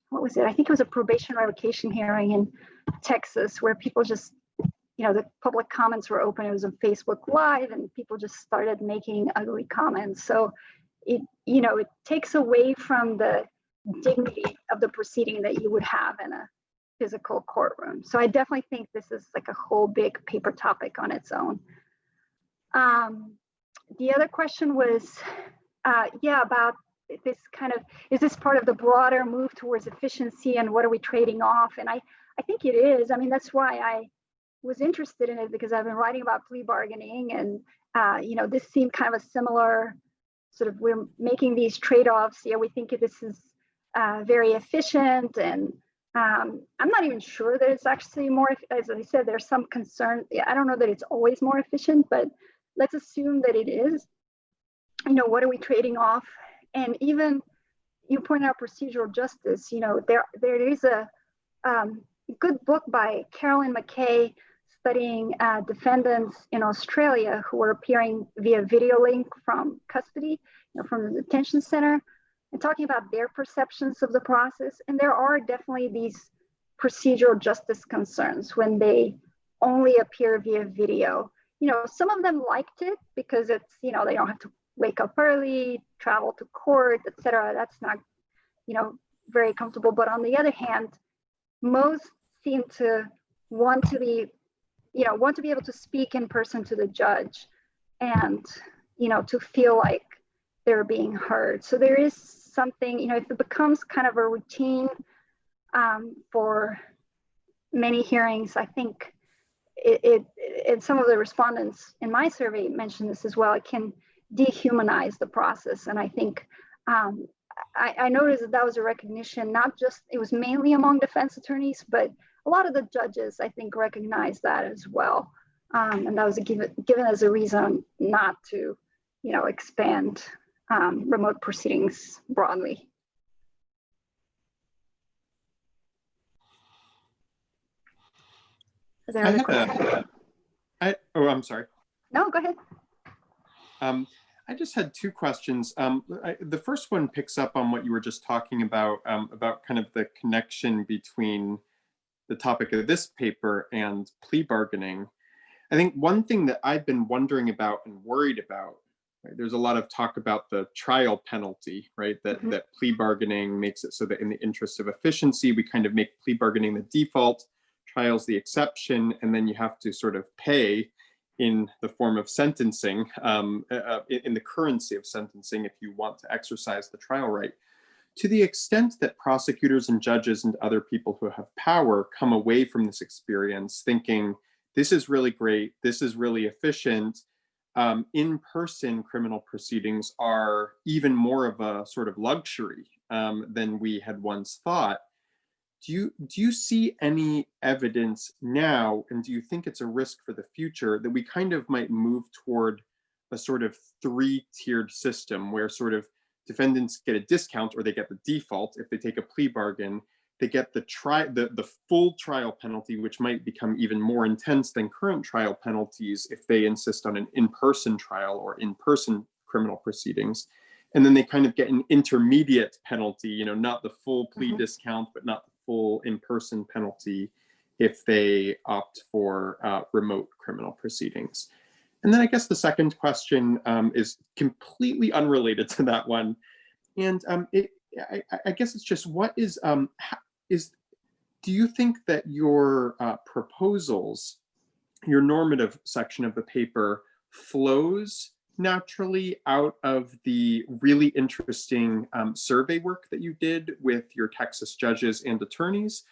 what was it? I think it was a probation revocation hearing in Texas where people just, the public comments were open. It was on Facebook Live and people just started making ugly comments. So it takes away from the dignity of the proceeding that you would have in a physical courtroom. So I definitely think this is like a whole big paper topic on its own. The other question was, about this kind of, is this part of the broader move towards efficiency and what are we trading off? And I think it is. I mean, that's why I was interested in it, because I've been writing about plea bargaining and, this seemed kind of a similar sort of, we're making these trade-offs. Yeah, we think this is very efficient, and I'm not even sure that it's actually more, as I said, there's some concern. I don't know that it's always more efficient, but let's assume that it is. What are we trading off? And even you point out procedural justice, there is a good book by Carolyn McKay studying defendants in Australia who are appearing via video link from custody, from the detention center, and talking about their perceptions of the process. And there are definitely these procedural justice concerns when they only appear via video. Some of them liked it because it's, they don't have to wake up early, travel to court, etc. That's not, very comfortable. But on the other hand, most seem to want to be able to speak in person to the judge and, to feel like they're being heard. So there is something, if it becomes kind of a routine for many hearings, I think and some of the respondents in my survey mentioned this as well, it can dehumanize the process. And I think I noticed that was a recognition, not just, it was mainly among defense attorneys, but a lot of the judges, I think, recognized that as well. And that was given as a reason not to, expand remote proceedings broadly. Is there a question? I'm sorry. No, go ahead. I just had two questions. The first one picks up on what you were just talking about kind of the connection between the topic of this paper and plea bargaining. I think one thing that I've been wondering about and worried about, right, there's a lot of talk about the trial penalty, right? That plea bargaining makes it so that in the interest of efficiency, we kind of make plea bargaining the default, trials the exception, and then you have to sort of pay in the form of sentencing, in the currency of sentencing if you want to exercise the trial right. To the extent that prosecutors and judges and other people who have power come away from this experience thinking, this is really great, this is really efficient, in-person criminal proceedings are even more of a sort of luxury than we had once thought. Do you see any evidence now, and do you think it's a risk for the future, that we kind of might move toward a sort of three-tiered system where sort of defendants get a discount or they get the default if they take a plea bargain, they get the full trial penalty, which might become even more intense than current trial penalties if they insist on an in-person trial or in-person criminal proceedings. And then they kind of get an intermediate penalty, you know, not the full plea discount, but not the full in-person penalty if they opt for remote criminal proceedings. And then I guess the second question is completely unrelated to that one. And I guess it's just, what is, do you think that your proposals, your normative section of the paper flows naturally out of the really interesting survey work that you did with your Texas judges and attorneys?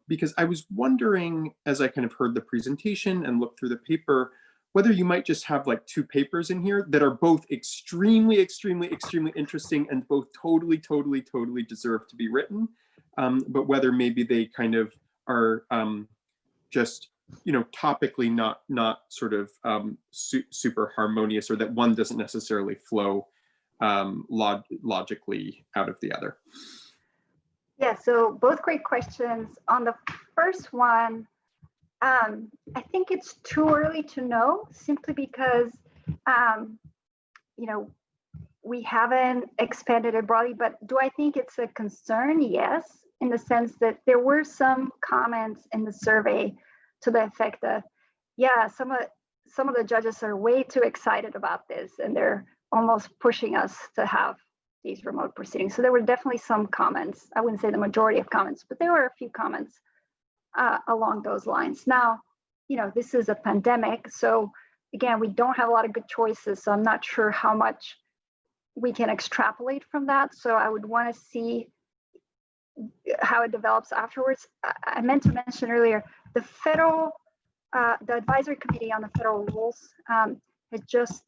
Because I was wondering, as I kind of heard the presentation and looked through the paper, whether you might just have like two papers in here that are both extremely, extremely, extremely interesting and both totally, totally, totally deserve to be written, but whether maybe they kind of are just, you know, topically not sort of super harmonious, or that one doesn't necessarily flow logically out of the other. Yeah, so both great questions. On the first one, I think it's too early to know, simply because, you know, we haven't expanded it broadly, but do I think it's a concern? Yes, in the sense that there were some comments in the survey to the effect that, yeah, some of the judges are way too excited about this and they're almost pushing us to have these remote proceedings. So there were definitely some comments. I wouldn't say the majority of comments, but there were a few comments along those lines. Now, you know, this is a pandemic, so again, we don't have a lot of good choices, so I'm not sure how much we can extrapolate from that. So I would want to see how it develops afterwards. I meant to mention earlier, the advisory committee on the federal rules has just,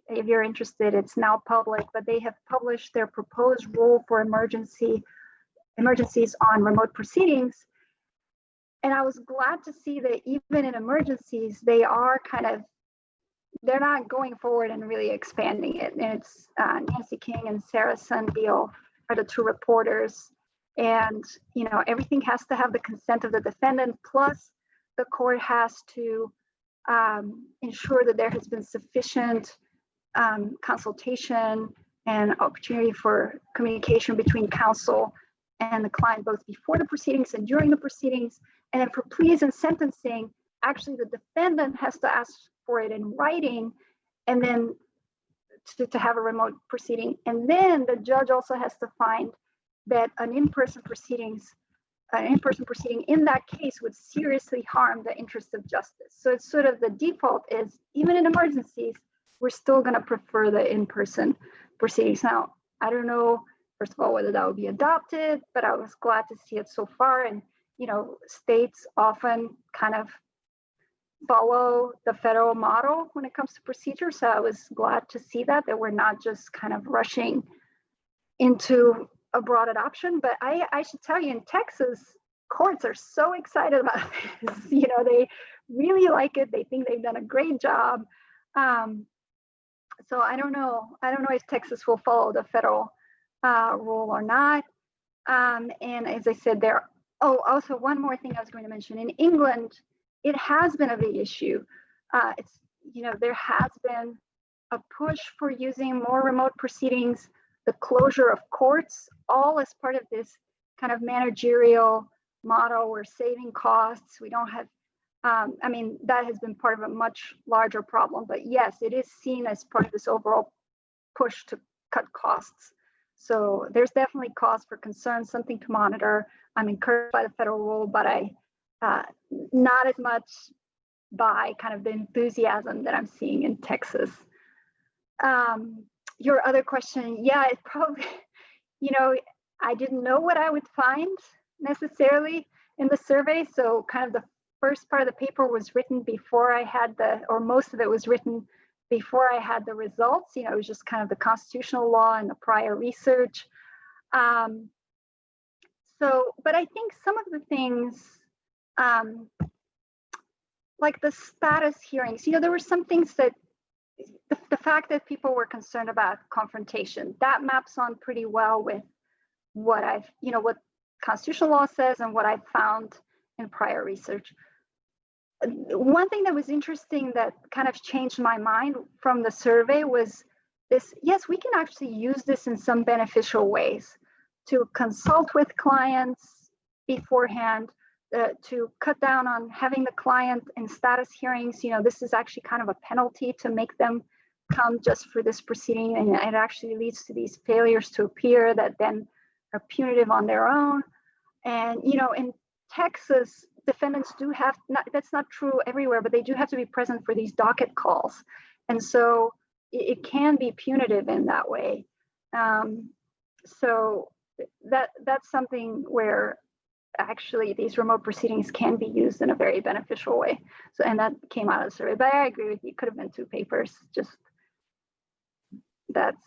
if you're interested, it's now public, but they have published their proposed rule for emergencies on remote proceedings. And I was glad to see that even in emergencies, they're not going forward and really expanding it. And it's Nancy King and Sarah Sunbeal are the two reporters. And, you know, everything has to have the consent of the defendant, plus the court has to ensure that there has been sufficient consultation and opportunity for communication between counsel and the client, both before the proceedings and during the proceedings. And then for pleas and sentencing, actually the defendant has to ask for it in writing, and then to have a remote proceeding. And then the judge also has to find that an in-person proceeding in that case would seriously harm the interest of justice. So it's sort of the default is, even in emergencies, we're still going to prefer the in-person proceedings. Now, I don't know, first of all, whether that would be adopted, but I was glad to see it so far. And, you know, states often kind of follow the federal model when it comes to procedure. So I was glad to see that we're not just kind of rushing into a broad adoption. But I should tell you, in Texas, courts are so excited about this. You know, they really like it. They think they've done a great job. So I don't know if Texas will follow the federal rule or not. And as I said, also one more thing I was going to mention. In England, it has been a big issue. It's, there has been a push for using more remote proceedings, the closure of courts, all as part of this kind of managerial model. We're saving costs. We don't have, I mean, that has been part of a much larger problem, but yes, it is seen as part of this overall push to cut costs. So there's definitely cause for concern, something to monitor. I'm encouraged by the federal rule, but not as much by kind of the enthusiasm that I'm seeing in Texas. Your other question, yeah, it probably, I didn't know what I would find necessarily in the survey. So kind of the first part of the paper was written before I had or most of it was written before I had the results. It was just kind of the constitutional law and the prior research. But I think some of the things, like the status hearings, there were some things that the fact that people were concerned about confrontation, that maps on pretty well with what what constitutional law says and what I've found in prior research. One thing that was interesting that kind of changed my mind from the survey was this: yes, we can actually use this in some beneficial ways to consult with clients beforehand, to cut down on having the client in status hearings. This is actually kind of a penalty to make them come just for this proceeding, and it actually leads to these failures to appear that then are punitive on their own. And in Texas, defendants do have, that's not true everywhere, but they do have to be present for these docket calls, and so it can be punitive in that way. So that's something where actually these remote proceedings can be used in a very beneficial way. So, and that came out of the survey. But I agree with you, it could have been 2 papers. Just that's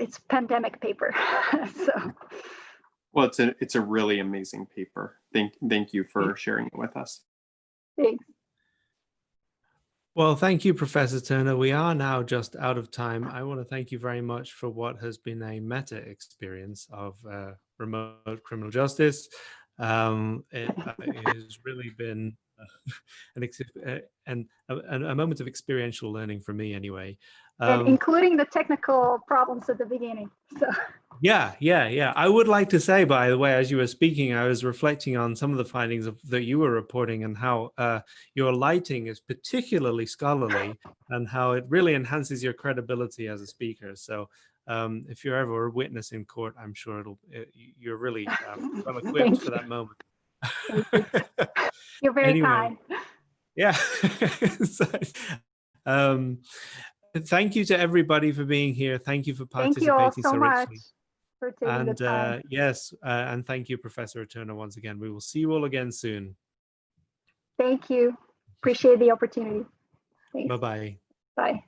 it's pandemic paper. So. Well, it's a really amazing paper. Thank you for sharing it with us. Thanks. Well, thank you, Professor Turner. We are now just out of time. I want to thank you very much for what has been a meta experience of remote criminal justice. It has really been a moment of experiential learning for me, anyway. And including the technical problems at the beginning. So. Yeah. I would like to say, by the way, as you were speaking, I was reflecting on some of the findings that you were reporting, and how your lighting is particularly scholarly, and how it really enhances your credibility as a speaker. So if you're ever a witness in court, I'm sure you're really well equipped for that moment. You're very kind. Yeah. Thank you to everybody for being here. Thank you for participating. Thank you all so much richly. for taking the time. Yes, and thank you, Professor Turner, once again. We will see you all again soon. Thank you. Appreciate the opportunity. Thanks. Bye-bye. Bye.